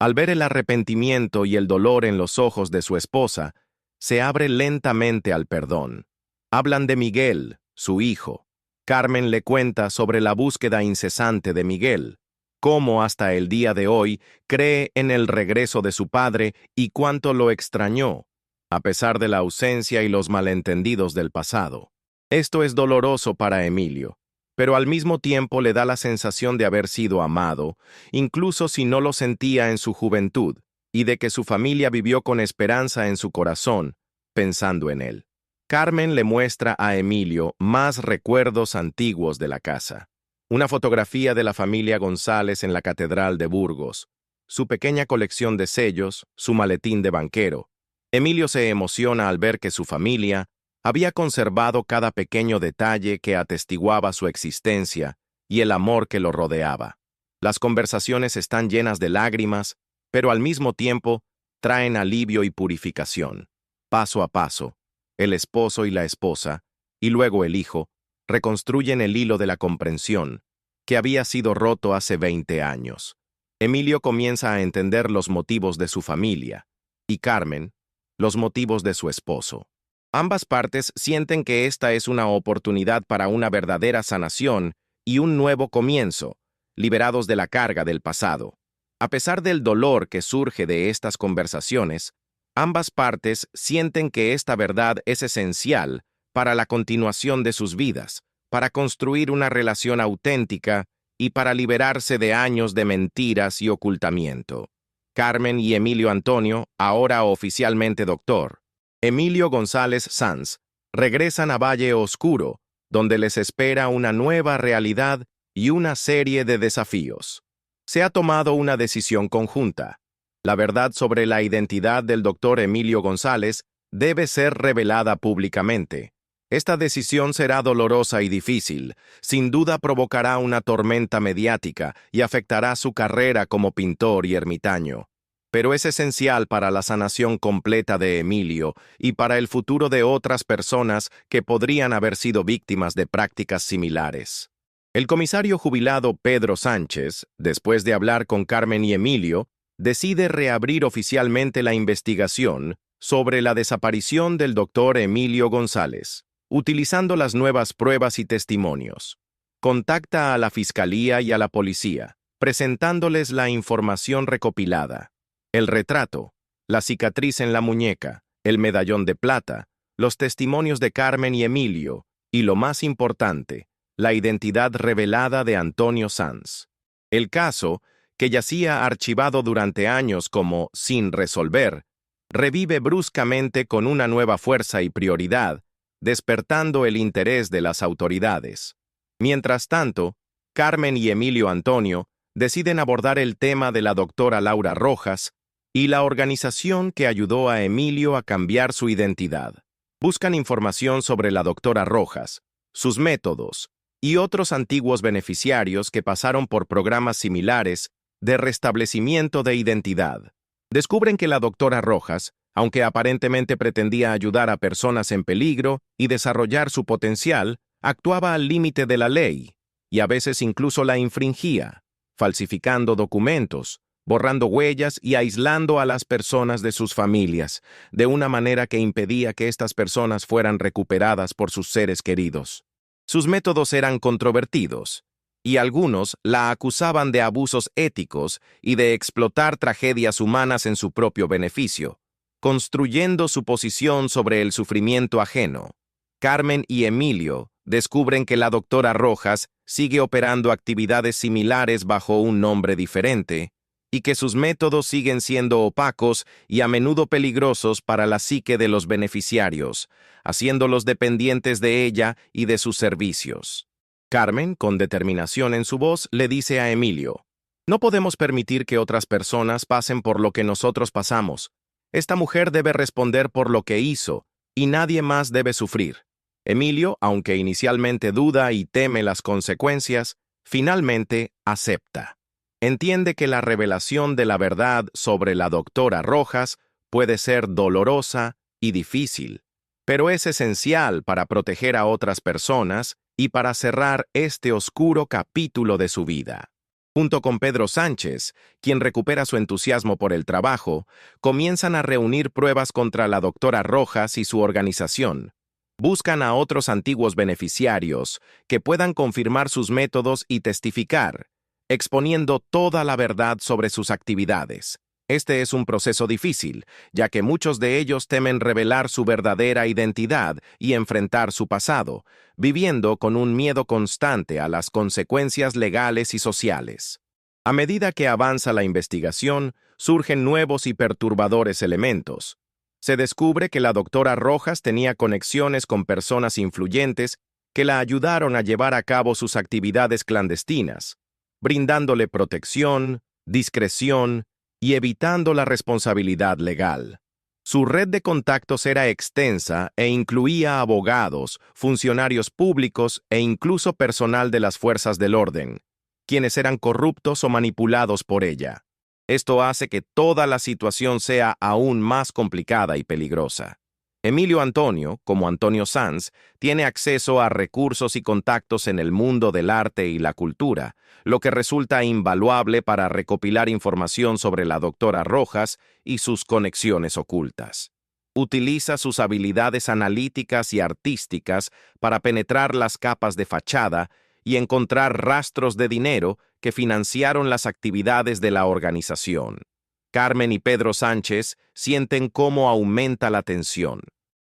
al ver el arrepentimiento y el dolor en los ojos de su esposa, se abre lentamente al perdón. Hablan de Miguel, su hijo, Carmen le cuenta sobre la búsqueda incesante de Miguel, cómo hasta el día de hoy cree en el regreso de su padre y cuánto lo extrañó, a pesar de la ausencia y los malentendidos del pasado. Esto es doloroso para Emilio, pero al mismo tiempo le da la sensación de haber sido amado, incluso si no lo sentía en su juventud, y de que su familia vivió con esperanza en su corazón, pensando en él. Carmen le muestra a Emilio más recuerdos antiguos de la casa. Una fotografía de la familia González en la Catedral de Burgos, su pequeña colección de sellos, su maletín de banquero. Emilio se emociona al ver que su familia había conservado cada pequeño detalle que atestiguaba su existencia y el amor que lo rodeaba. Las conversaciones están llenas de lágrimas, pero al mismo tiempo traen alivio y purificación. Paso a paso, el esposo y la esposa, y luego el hijo, reconstruyen el hilo de la comprensión, que había sido roto hace 20 años. Emilio comienza a entender los motivos de su familia, y Carmen, los motivos de su esposo. Ambas partes sienten que esta es una oportunidad para una verdadera sanación y un nuevo comienzo, liberados de la carga del pasado. A pesar del dolor que surge de estas conversaciones, ambas partes sienten que esta verdad es esencial para la continuación de sus vidas, para construir una relación auténtica y para liberarse de años de mentiras y ocultamiento. Carmen y Emilio Antonio, ahora oficialmente doctor, Emilio González Sanz, regresan a Valle Oscuro, donde les espera una nueva realidad y una serie de desafíos. Se ha tomado una decisión conjunta. La verdad sobre la identidad del doctor Emilio González debe ser revelada públicamente. Esta decisión será dolorosa y difícil, sin duda provocará una tormenta mediática y afectará su carrera como pintor y ermitaño. Pero es esencial para la sanación completa de Emilio y para el futuro de otras personas que podrían haber sido víctimas de prácticas similares. El comisario jubilado Pedro Sánchez, después de hablar con Carmen y Emilio, decide reabrir oficialmente la investigación sobre la desaparición del doctor Emilio González, utilizando las nuevas pruebas y testimonios. Contacta a la Fiscalía y a la Policía, presentándoles la información recopilada. El retrato, la cicatriz en la muñeca, el medallón de plata, los testimonios de Carmen y Emilio, y lo más importante, la identidad revelada de Antonio Sanz. El caso, que yacía archivado durante años como sin resolver, revive bruscamente con una nueva fuerza y prioridad, despertando el interés de las autoridades. Mientras tanto, Carmen y Emilio Antonio deciden abordar el tema de la doctora Laura Rojas y la organización que ayudó a Emilio a cambiar su identidad. Buscan información sobre la doctora Rojas, sus métodos y otros antiguos beneficiarios que pasaron por programas similares de restablecimiento de identidad. Descubren que la doctora Rojas, aunque aparentemente pretendía ayudar a personas en peligro y desarrollar su potencial, actuaba al límite de la ley, y a veces incluso la infringía, falsificando documentos, borrando huellas y aislando a las personas de sus familias, de una manera que impedía que estas personas fueran recuperadas por sus seres queridos. Sus métodos eran controvertidos, y algunos la acusaban de abusos éticos y de explotar tragedias humanas en su propio beneficio, construyendo su posición sobre el sufrimiento ajeno. Carmen y Emilio descubren que la doctora Rojas sigue operando actividades similares bajo un nombre diferente y que sus métodos siguen siendo opacos y a menudo peligrosos para la psique de los beneficiarios, haciéndolos dependientes de ella y de sus servicios. Carmen, con determinación en su voz, le dice a Emilio: «No podemos permitir que otras personas pasen por lo que nosotros pasamos. Esta mujer debe responder por lo que hizo, y nadie más debe sufrir». Emilio, aunque inicialmente duda y teme las consecuencias, finalmente acepta. Entiende que la revelación de la verdad sobre la doctora Rojas puede ser dolorosa y difícil, pero es esencial para proteger a otras personas y para cerrar este oscuro capítulo de su vida. Junto con Pedro Sánchez, quien recupera su entusiasmo por el trabajo, comienzan a reunir pruebas contra la doctora Rojas y su organización. Buscan a otros antiguos beneficiarios que puedan confirmar sus métodos y testificar, exponiendo toda la verdad sobre sus actividades. Este es un proceso difícil, ya que muchos de ellos temen revelar su verdadera identidad y enfrentar su pasado, viviendo con un miedo constante a las consecuencias legales y sociales. A medida que avanza la investigación, surgen nuevos y perturbadores elementos. Se descubre que la doctora Rojas tenía conexiones con personas influyentes que la ayudaron a llevar a cabo sus actividades clandestinas, brindándole protección, discreción y evitando la responsabilidad legal. Su red de contactos era extensa e incluía abogados, funcionarios públicos e incluso personal de las fuerzas del orden, quienes eran corruptos o manipulados por ella. Esto hace que toda la situación sea aún más complicada y peligrosa. Emilio Antonio, como Antonio Sanz, tiene acceso a recursos y contactos en el mundo del arte y la cultura, lo que resulta invaluable para recopilar información sobre la doctora Rojas y sus conexiones ocultas. Utiliza sus habilidades analíticas y artísticas para penetrar las capas de fachada y encontrar rastros de dinero que financiaron las actividades de la organización. Carmen y Pedro Sánchez sienten cómo aumenta la tensión.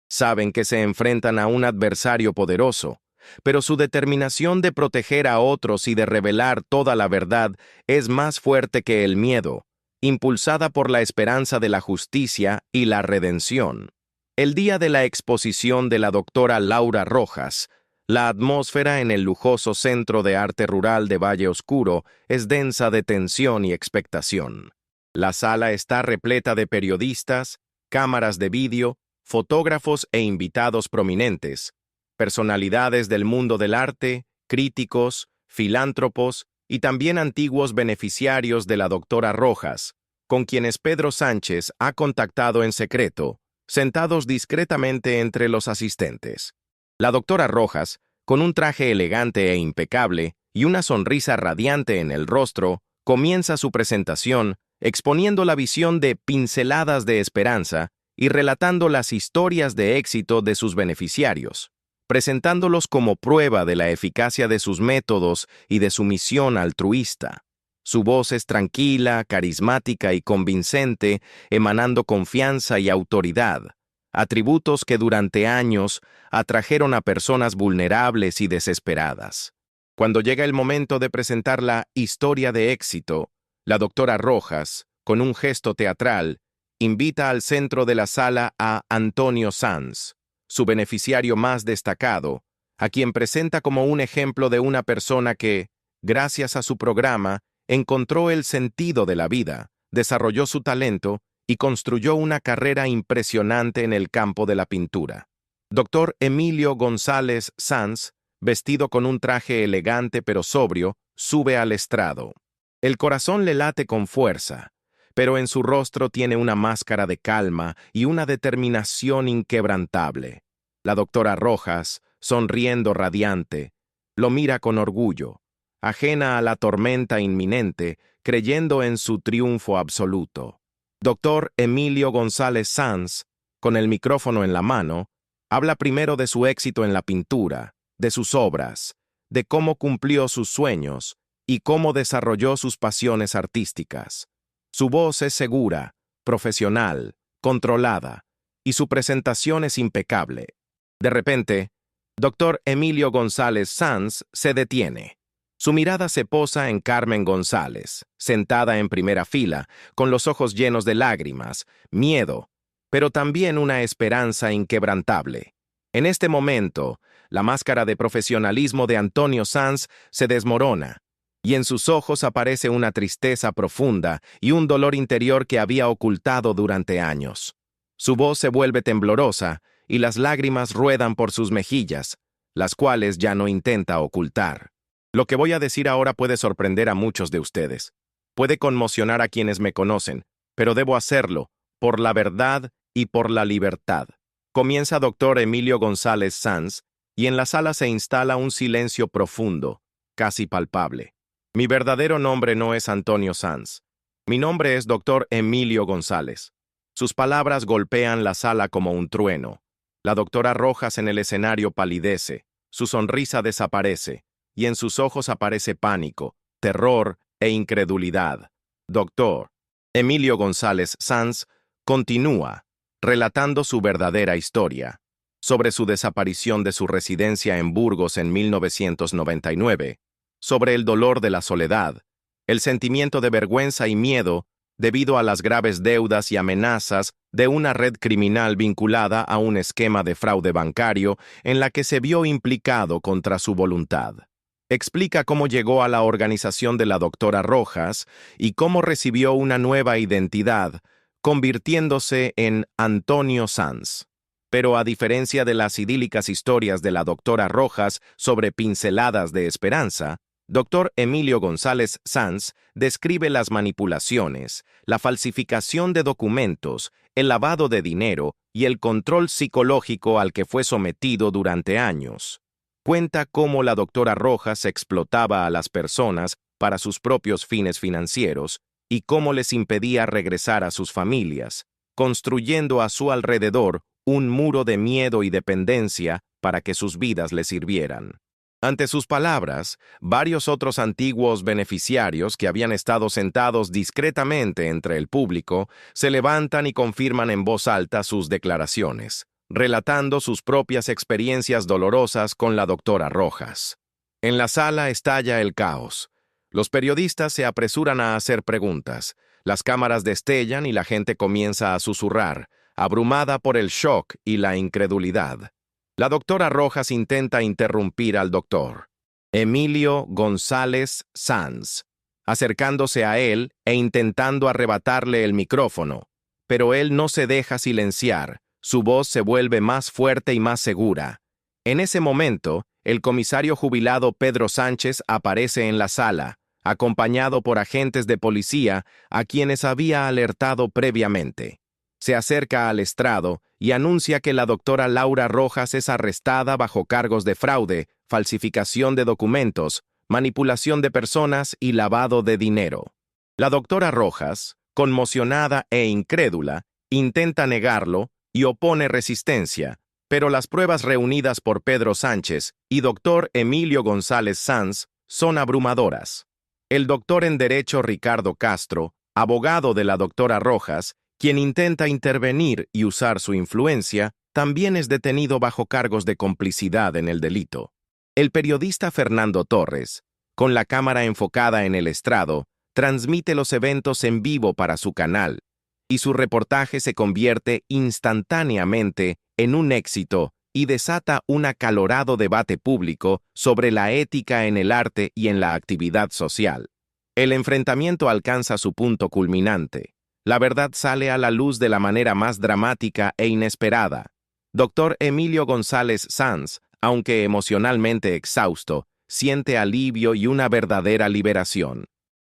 Saben que se enfrentan a un adversario poderoso, pero su determinación de proteger a otros y de revelar toda la verdad es más fuerte que el miedo, impulsada por la esperanza de la justicia y la redención. El día de la exposición de la doctora Laura Rojas, la atmósfera en el lujoso Centro de Arte Rural de Valle Oscuro es densa de tensión y expectación. La sala está repleta de periodistas, cámaras de vídeo, fotógrafos e invitados prominentes, personalidades del mundo del arte, críticos, filántropos y también antiguos beneficiarios de la doctora Rojas, con quienes Pedro Sánchez ha contactado en secreto, sentados discretamente entre los asistentes. La doctora Rojas, con un traje elegante e impecable y una sonrisa radiante en el rostro, comienza su presentación exponiendo la visión de Pinceladas de Esperanza y relatando las historias de éxito de sus beneficiarios, presentándolos como prueba de la eficacia de sus métodos y de su misión altruista. Su voz es tranquila, carismática y convincente, emanando confianza y autoridad, atributos que durante años atrajeron a personas vulnerables y desesperadas. Cuando llega el momento de presentar la historia de éxito, la doctora Rojas, con un gesto teatral, invita al centro de la sala a Antonio Sanz, su beneficiario más destacado, a quien presenta como un ejemplo de una persona que, gracias a su programa, encontró el sentido de la vida, desarrolló su talento y construyó una carrera impresionante en el campo de la pintura. Dr. Emilio González Sanz, vestido con un traje elegante pero sobrio, sube al estrado. El corazón le late con fuerza, pero en su rostro tiene una máscara de calma y una determinación inquebrantable. La doctora Rojas, sonriendo radiante, lo mira con orgullo, ajena a la tormenta inminente, creyendo en su triunfo absoluto. Dr. Emilio González Sanz, con el micrófono en la mano, habla primero de su éxito en la pintura, de sus obras, de cómo cumplió sus sueños y cómo desarrolló sus pasiones artísticas. Su voz es segura, profesional, controlada, y su presentación es impecable. De repente, Dr. Emilio González Sanz se detiene. Su mirada se posa en Carmen González, sentada en primera fila, con los ojos llenos de lágrimas, miedo, pero también una esperanza inquebrantable. En este momento, la máscara de profesionalismo de Antonio Sanz se desmorona, y en sus ojos aparece una tristeza profunda y un dolor interior que había ocultado durante años. Su voz se vuelve temblorosa y las lágrimas ruedan por sus mejillas, las cuales ya no intenta ocultar. Lo que voy a decir ahora puede sorprender a muchos de ustedes. Puede conmocionar a quienes me conocen, pero debo hacerlo por la verdad y por la libertad. Comienza Dr. Emilio González Sanz y en la sala se instala un silencio profundo, casi palpable. Mi verdadero nombre no es Antonio Sanz. Mi nombre es Dr. Emilio González. Sus palabras golpean la sala como un trueno. La doctora Rojas en el escenario palidece, su sonrisa desaparece, y en sus ojos aparece pánico, terror e incredulidad. Doctor Emilio González Sanz continúa, relatando su verdadera historia, sobre su desaparición de su residencia en Burgos en 1999, sobre el dolor de la soledad, el sentimiento de vergüenza y miedo debido a las graves deudas y amenazas de una red criminal vinculada a un esquema de fraude bancario en la que se vio implicado contra su voluntad. Explica cómo llegó a la organización de la doctora Rojas y cómo recibió una nueva identidad, convirtiéndose en Antonio Sanz. Pero a diferencia de las idílicas historias de la doctora Rojas sobre pinceladas de esperanza, Dr. Emilio González Sanz describe las manipulaciones, la falsificación de documentos, el lavado de dinero y el control psicológico al que fue sometido durante años. Cuenta cómo la doctora Rojas explotaba a las personas para sus propios fines financieros y cómo les impedía regresar a sus familias, construyendo a su alrededor un muro de miedo y dependencia para que sus vidas le sirvieran. Ante sus palabras, varios otros antiguos beneficiarios que habían estado sentados discretamente entre el público se levantan y confirman en voz alta sus declaraciones, relatando sus propias experiencias dolorosas con la doctora Rojas. En la sala estalla el caos. Los periodistas se apresuran a hacer preguntas, las cámaras destellan y la gente comienza a susurrar, abrumada por el shock y la incredulidad. La doctora Rojas intenta interrumpir al doctor Emilio González Sanz, acercándose a él e intentando arrebatarle el micrófono, pero él no se deja silenciar, su voz se vuelve más fuerte y más segura. En ese momento, el comisario jubilado Pedro Sánchez aparece en la sala, acompañado por agentes de policía a quienes había alertado previamente. Se acerca al estrado y anuncia que la doctora Laura Rojas es arrestada bajo cargos de fraude, falsificación de documentos, manipulación de personas y lavado de dinero. La doctora Rojas, conmocionada e incrédula, intenta negarlo y opone resistencia, pero las pruebas reunidas por Pedro Sánchez y doctor Emilio González Sanz son abrumadoras. El doctor en Derecho Ricardo Castro, abogado de la doctora Rojas, quien intenta intervenir y usar su influencia, también es detenido bajo cargos de complicidad en el delito. El periodista Fernando Torres, con la cámara enfocada en el estrado, transmite los eventos en vivo para su canal, y su reportaje se convierte instantáneamente en un éxito y desata un acalorado debate público sobre la ética en el arte y en la actividad social. El enfrentamiento alcanza su punto culminante. La verdad sale a la luz de la manera más dramática e inesperada. Dr. Emilio González Sanz, aunque emocionalmente exhausto, siente alivio y una verdadera liberación.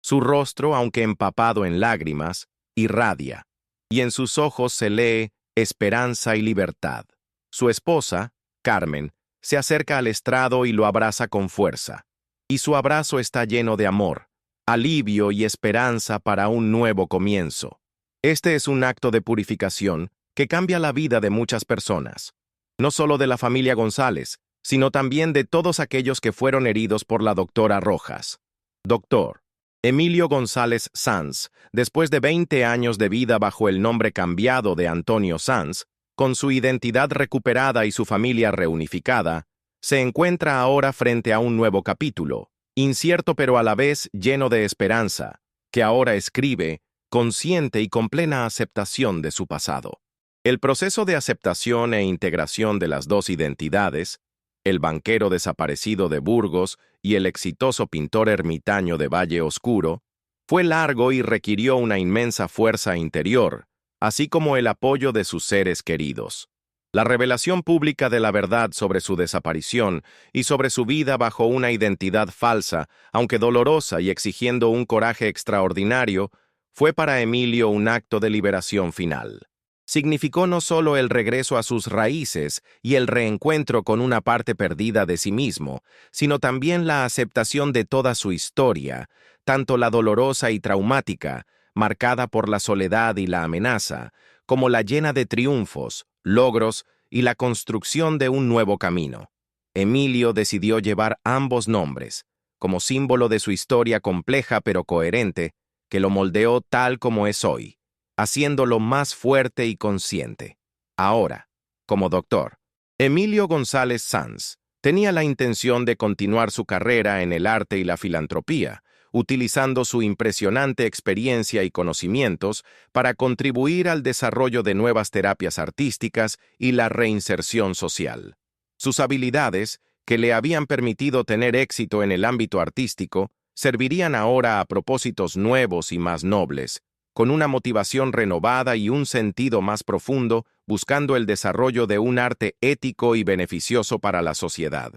Su rostro, aunque empapado en lágrimas, irradia, y en sus ojos se lee esperanza y libertad. Su esposa, Carmen, se acerca al estrado y lo abraza con fuerza, y su abrazo está lleno de amor, alivio y esperanza para un nuevo comienzo. Este es un acto de purificación que cambia la vida de muchas personas, no solo de la familia González, sino también de todos aquellos que fueron heridos por la doctora Rojas. Doctor Emilio González Sanz, después de 20 años de vida bajo el nombre cambiado de Antonio Sanz, con su identidad recuperada y su familia reunificada, se encuentra ahora frente a un nuevo capítulo, incierto pero a la vez lleno de esperanza, que ahora escribe, consciente y con plena aceptación de su pasado. El proceso de aceptación e integración de las dos identidades, el banquero desaparecido de Burgos y el exitoso pintor ermitaño de Valle Oscuro, fue largo y requirió una inmensa fuerza interior, así como el apoyo de sus seres queridos. La revelación pública de la verdad sobre su desaparición y sobre su vida bajo una identidad falsa, aunque dolorosa y exigiendo un coraje extraordinario, fue para Emilio un acto de liberación final. Significó no solo el regreso a sus raíces y el reencuentro con una parte perdida de sí mismo, sino también la aceptación de toda su historia, tanto la dolorosa y traumática, marcada por la soledad y la amenaza, como la llena de triunfos, logros y la construcción de un nuevo camino. Emilio decidió llevar ambos nombres, como símbolo de su historia compleja pero coherente, que lo moldeó tal como es hoy, haciéndolo más fuerte y consciente. Ahora, como doctor, Emilio González Sanz tenía la intención de continuar su carrera en el arte y la filantropía, utilizando su impresionante experiencia y conocimientos para contribuir al desarrollo de nuevas terapias artísticas y la reinserción social. Sus habilidades, que le habían permitido tener éxito en el ámbito artístico, servirían ahora a propósitos nuevos y más nobles, con una motivación renovada y un sentido más profundo, buscando el desarrollo de un arte ético y beneficioso para la sociedad.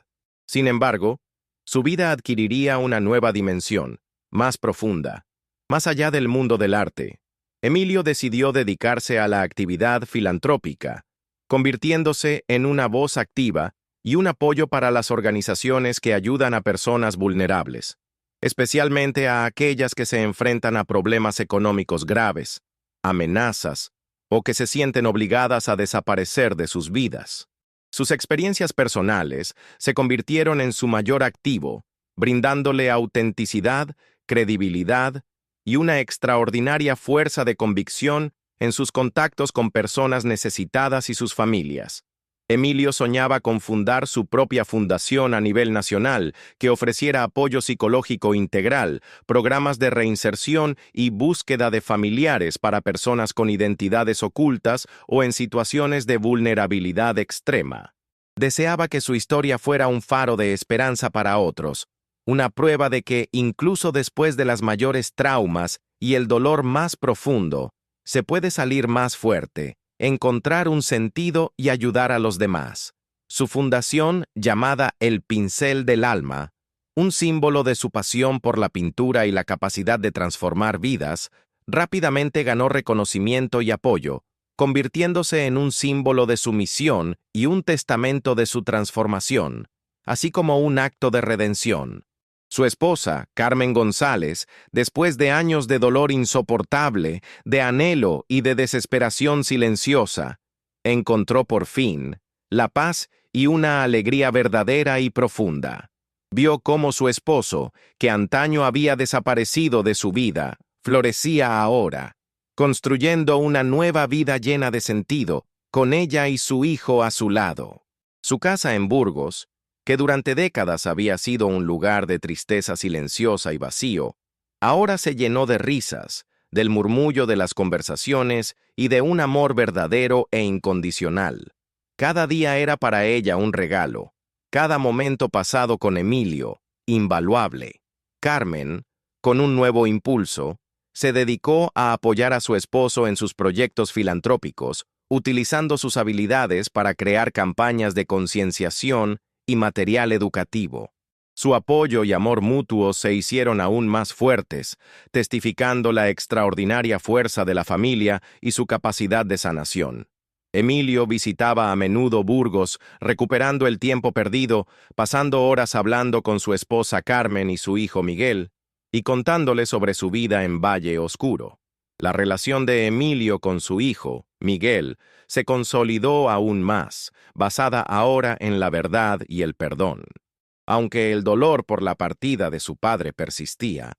Sin embargo, su vida adquiriría una nueva dimensión, más profunda. Más allá del mundo del arte, Emilio decidió dedicarse a la actividad filantrópica, convirtiéndose en una voz activa y un apoyo para las organizaciones que ayudan a personas vulnerables, especialmente a aquellas que se enfrentan a problemas económicos graves, amenazas o que se sienten obligadas a desaparecer de sus vidas. Sus experiencias personales se convirtieron en su mayor activo, brindándole autenticidad, credibilidad y una extraordinaria fuerza de convicción en sus contactos con personas necesitadas y sus familias. Emilio soñaba con fundar su propia fundación a nivel nacional que ofreciera apoyo psicológico integral, programas de reinserción y búsqueda de familiares para personas con identidades ocultas o en situaciones de vulnerabilidad extrema. Deseaba que su historia fuera un faro de esperanza para otros, una prueba de que, incluso después de las mayores traumas y el dolor más profundo, se puede salir más fuerte, encontrar un sentido y ayudar a los demás. Su fundación, llamada El Pincel del Alma, un símbolo de su pasión por la pintura y la capacidad de transformar vidas, rápidamente ganó reconocimiento y apoyo, convirtiéndose en un símbolo de su misión y un testamento de su transformación, así como un acto de redención. Su esposa, Carmen González, después de años de dolor insoportable, de anhelo y de desesperación silenciosa, encontró por fin la paz y una alegría verdadera y profunda. Vio cómo su esposo, que antaño había desaparecido de su vida, florecía ahora, construyendo una nueva vida llena de sentido, con ella y su hijo a su lado. Su casa en Burgos, que durante décadas había sido un lugar de tristeza silenciosa y vacío, ahora se llenó de risas, del murmullo de las conversaciones y de un amor verdadero e incondicional. Cada día era para ella un regalo, cada momento pasado con Emilio, invaluable. Carmen, con un nuevo impulso, se dedicó a apoyar a su esposo en sus proyectos filantrópicos, utilizando sus habilidades para crear campañas de concienciación y material educativo. Su apoyo y amor mutuo se hicieron aún más fuertes, testificando la extraordinaria fuerza de la familia y su capacidad de sanación. Emilio visitaba a menudo Burgos, recuperando el tiempo perdido, pasando horas hablando con su esposa Carmen y su hijo Miguel, y contándole sobre su vida en Valle Oscuro. La relación de Emilio con su hijo, Miguel, se consolidó aún más, basada ahora en la verdad y el perdón. Aunque el dolor por la partida de su padre persistía,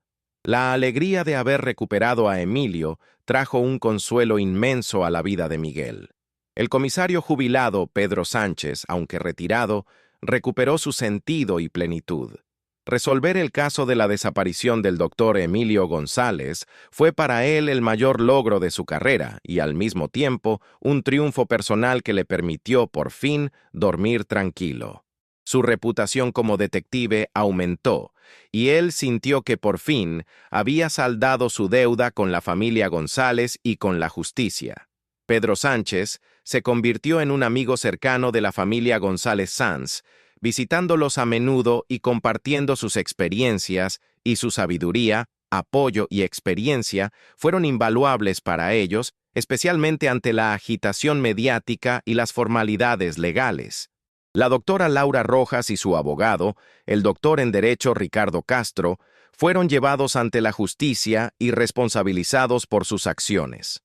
la alegría de haber recuperado a Emilio trajo un consuelo inmenso a la vida de Miguel. El comisario jubilado Pedro Sánchez, aunque retirado, recuperó su sentido y plenitud. Resolver el caso de la desaparición del doctor Emilio González fue para él el mayor logro de su carrera y, al mismo tiempo, un triunfo personal que le permitió, por fin, dormir tranquilo. Su reputación como detective aumentó, y él sintió que, por fin, había saldado su deuda con la familia González y con la justicia. Pedro Sánchez se convirtió en un amigo cercano de la familia González Sanz, visitándolos a menudo y compartiendo sus experiencias, y su sabiduría, apoyo y experiencia fueron invaluables para ellos, especialmente ante la agitación mediática y las formalidades legales. La doctora Laura Rojas y su abogado, el doctor en Derecho Ricardo Castro, fueron llevados ante la justicia y responsabilizados por sus acciones.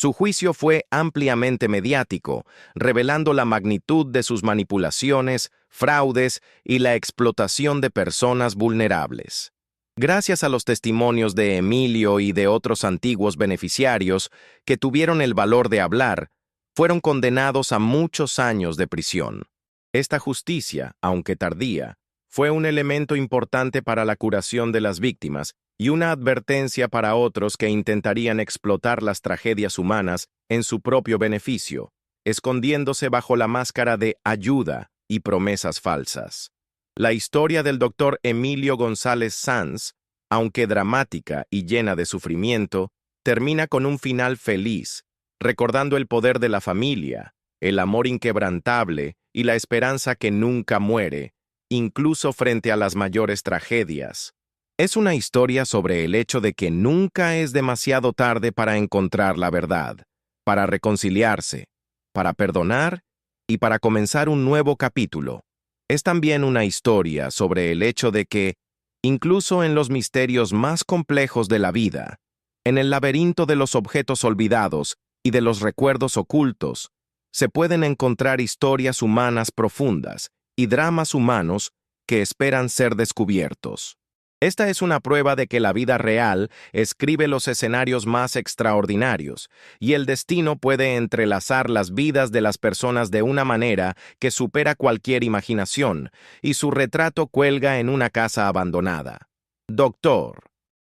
Su juicio fue ampliamente mediático, revelando la magnitud de sus manipulaciones, fraudes y la explotación de personas vulnerables. Gracias a los testimonios de Emilio y de otros antiguos beneficiarios que tuvieron el valor de hablar, fueron condenados a muchos años de prisión. Esta justicia, aunque tardía, fue un elemento importante para la curación de las víctimas y una advertencia para otros que intentarían explotar las tragedias humanas en su propio beneficio, escondiéndose bajo la máscara de ayuda y promesas falsas. La historia del Dr. Emilio González Sanz, aunque dramática y llena de sufrimiento, termina con un final feliz, recordando el poder de la familia, el amor inquebrantable y la esperanza que nunca muere, incluso frente a las mayores tragedias. Es una historia sobre el hecho de que nunca es demasiado tarde para encontrar la verdad, para reconciliarse, para perdonar y para comenzar un nuevo capítulo. Es también una historia sobre el hecho de que, incluso en los misterios más complejos de la vida, en el laberinto de los objetos olvidados y de los recuerdos ocultos, se pueden encontrar historias humanas profundas y dramas humanos que esperan ser descubiertos. Esta es una prueba de que la vida real escribe los escenarios más extraordinarios, y el destino puede entrelazar las vidas de las personas de una manera que supera cualquier imaginación, y su retrato cuelga en una casa abandonada. Dr.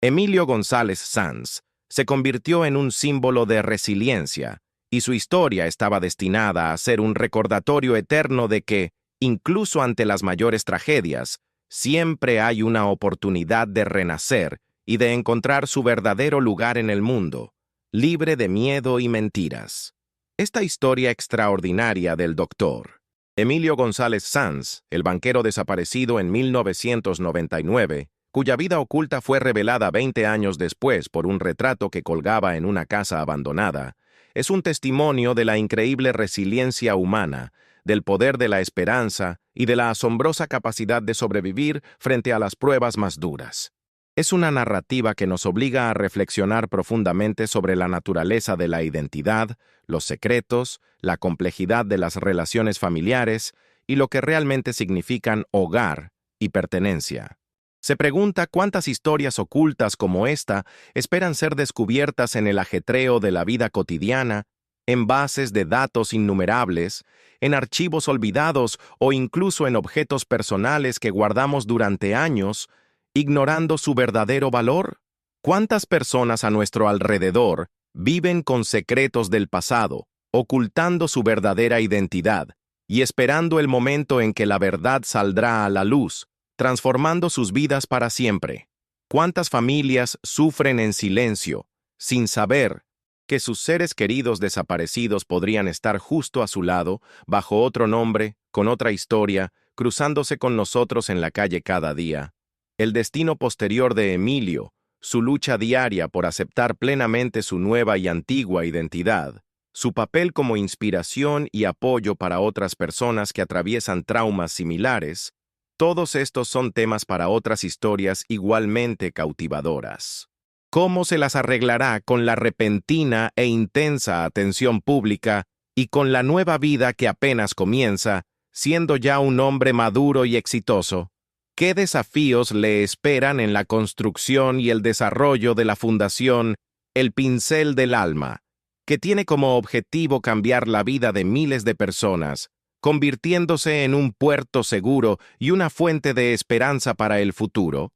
Emilio González Sanz se convirtió en un símbolo de resiliencia, y su historia estaba destinada a ser un recordatorio eterno de que, incluso ante las mayores tragedias, siempre hay una oportunidad de renacer y de encontrar su verdadero lugar en el mundo, libre de miedo y mentiras. Esta historia extraordinaria del Dr. Emilio González Sanz, el banquero desaparecido en 1999, cuya vida oculta fue revelada 20 años después por un retrato que colgaba en una casa abandonada, es un testimonio de la increíble resiliencia humana, del poder de la esperanza y de la asombrosa capacidad de sobrevivir frente a las pruebas más duras. Es una narrativa que nos obliga a reflexionar profundamente sobre la naturaleza de la identidad, los secretos, la complejidad de las relaciones familiares y lo que realmente significan hogar y pertenencia. Se pregunta cuántas historias ocultas como esta esperan ser descubiertas en el ajetreo de la vida cotidiana, en bases de datos innumerables, en archivos olvidados o incluso en objetos personales que guardamos durante años, ignorando su verdadero valor. ¿Cuántas personas a nuestro alrededor viven con secretos del pasado, ocultando su verdadera identidad y esperando el momento en que la verdad saldrá a la luz, transformando sus vidas para siempre? ¿Cuántas familias sufren en silencio, sin saber que sus seres queridos desaparecidos podrían estar justo a su lado, bajo otro nombre, con otra historia, cruzándose con nosotros en la calle cada día? El destino posterior de Emilio, su lucha diaria por aceptar plenamente su nueva y antigua identidad, su papel como inspiración y apoyo para otras personas que atraviesan traumas similares, todos estos son temas para otras historias igualmente cautivadoras. ¿Cómo se las arreglará con la repentina e intensa atención pública y con la nueva vida que apenas comienza, siendo ya un hombre maduro y exitoso? ¿Qué desafíos le esperan en la construcción y el desarrollo de la Fundación El Pincel del Alma, que tiene como objetivo cambiar la vida de miles de personas, convirtiéndose en un puerto seguro y una fuente de esperanza para el futuro?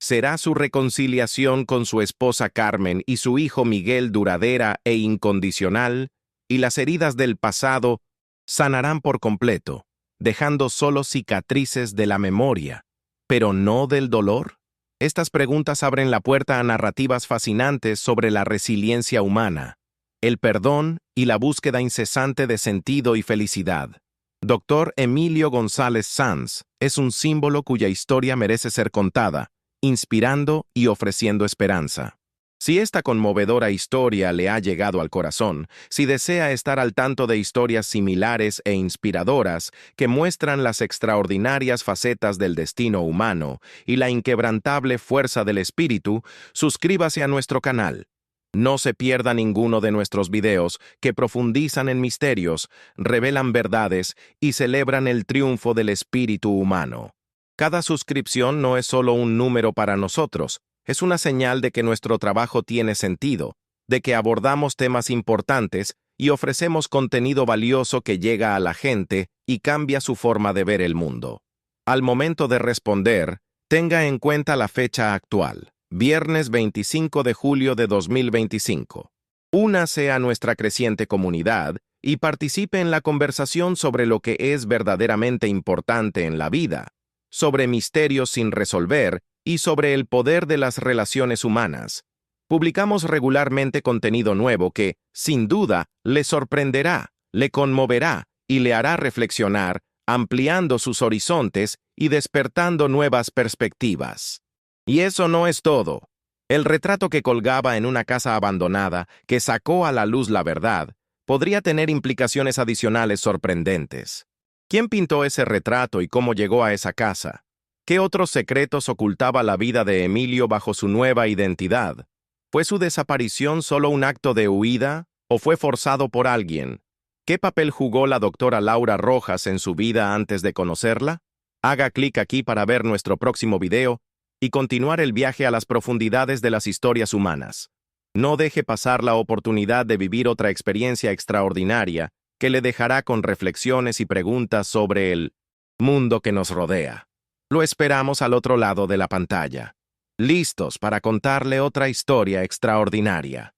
¿Será su reconciliación con su esposa Carmen y su hijo Miguel duradera e incondicional? ¿Y las heridas del pasado sanarán por completo, dejando solo cicatrices de la memoria, pero no del dolor? Estas preguntas abren la puerta a narrativas fascinantes sobre la resiliencia humana, el perdón y la búsqueda incesante de sentido y felicidad. Dr. Emilio González Sanz es un símbolo cuya historia merece ser contada, inspirando y ofreciendo esperanza. Si esta conmovedora historia le ha llegado al corazón, si desea estar al tanto de historias similares e inspiradoras que muestran las extraordinarias facetas del destino humano y la inquebrantable fuerza del espíritu, suscríbase a nuestro canal. No se pierda ninguno de nuestros videos que profundizan en misterios, revelan verdades y celebran el triunfo del espíritu humano. Cada suscripción no es solo un número para nosotros, es una señal de que nuestro trabajo tiene sentido, de que abordamos temas importantes y ofrecemos contenido valioso que llega a la gente y cambia su forma de ver el mundo. Al momento de responder, tenga en cuenta la fecha actual, viernes 25 de julio de 2025. Únase a nuestra creciente comunidad y participe en la conversación sobre lo que es verdaderamente importante en la vida, sobre misterios sin resolver y sobre el poder de las relaciones humanas. Publicamos regularmente contenido nuevo que, sin duda, le sorprenderá, le conmoverá y le hará reflexionar, ampliando sus horizontes y despertando nuevas perspectivas. Y eso no es todo. El retrato que colgaba en una casa abandonada, que sacó a la luz la verdad, podría tener implicaciones adicionales sorprendentes. ¿Quién pintó ese retrato y cómo llegó a esa casa? ¿Qué otros secretos ocultaba la vida de Emilio bajo su nueva identidad? ¿Fue su desaparición solo un acto de huida o fue forzado por alguien? ¿Qué papel jugó la doctora Laura Rojas en su vida antes de conocerla? Haga clic aquí para ver nuestro próximo video y continuar el viaje a las profundidades de las historias humanas. No deje pasar la oportunidad de vivir otra experiencia extraordinaria que le dejará con reflexiones y preguntas sobre el mundo que nos rodea. Lo esperamos al otro lado de la pantalla, listos para contarle otra historia extraordinaria.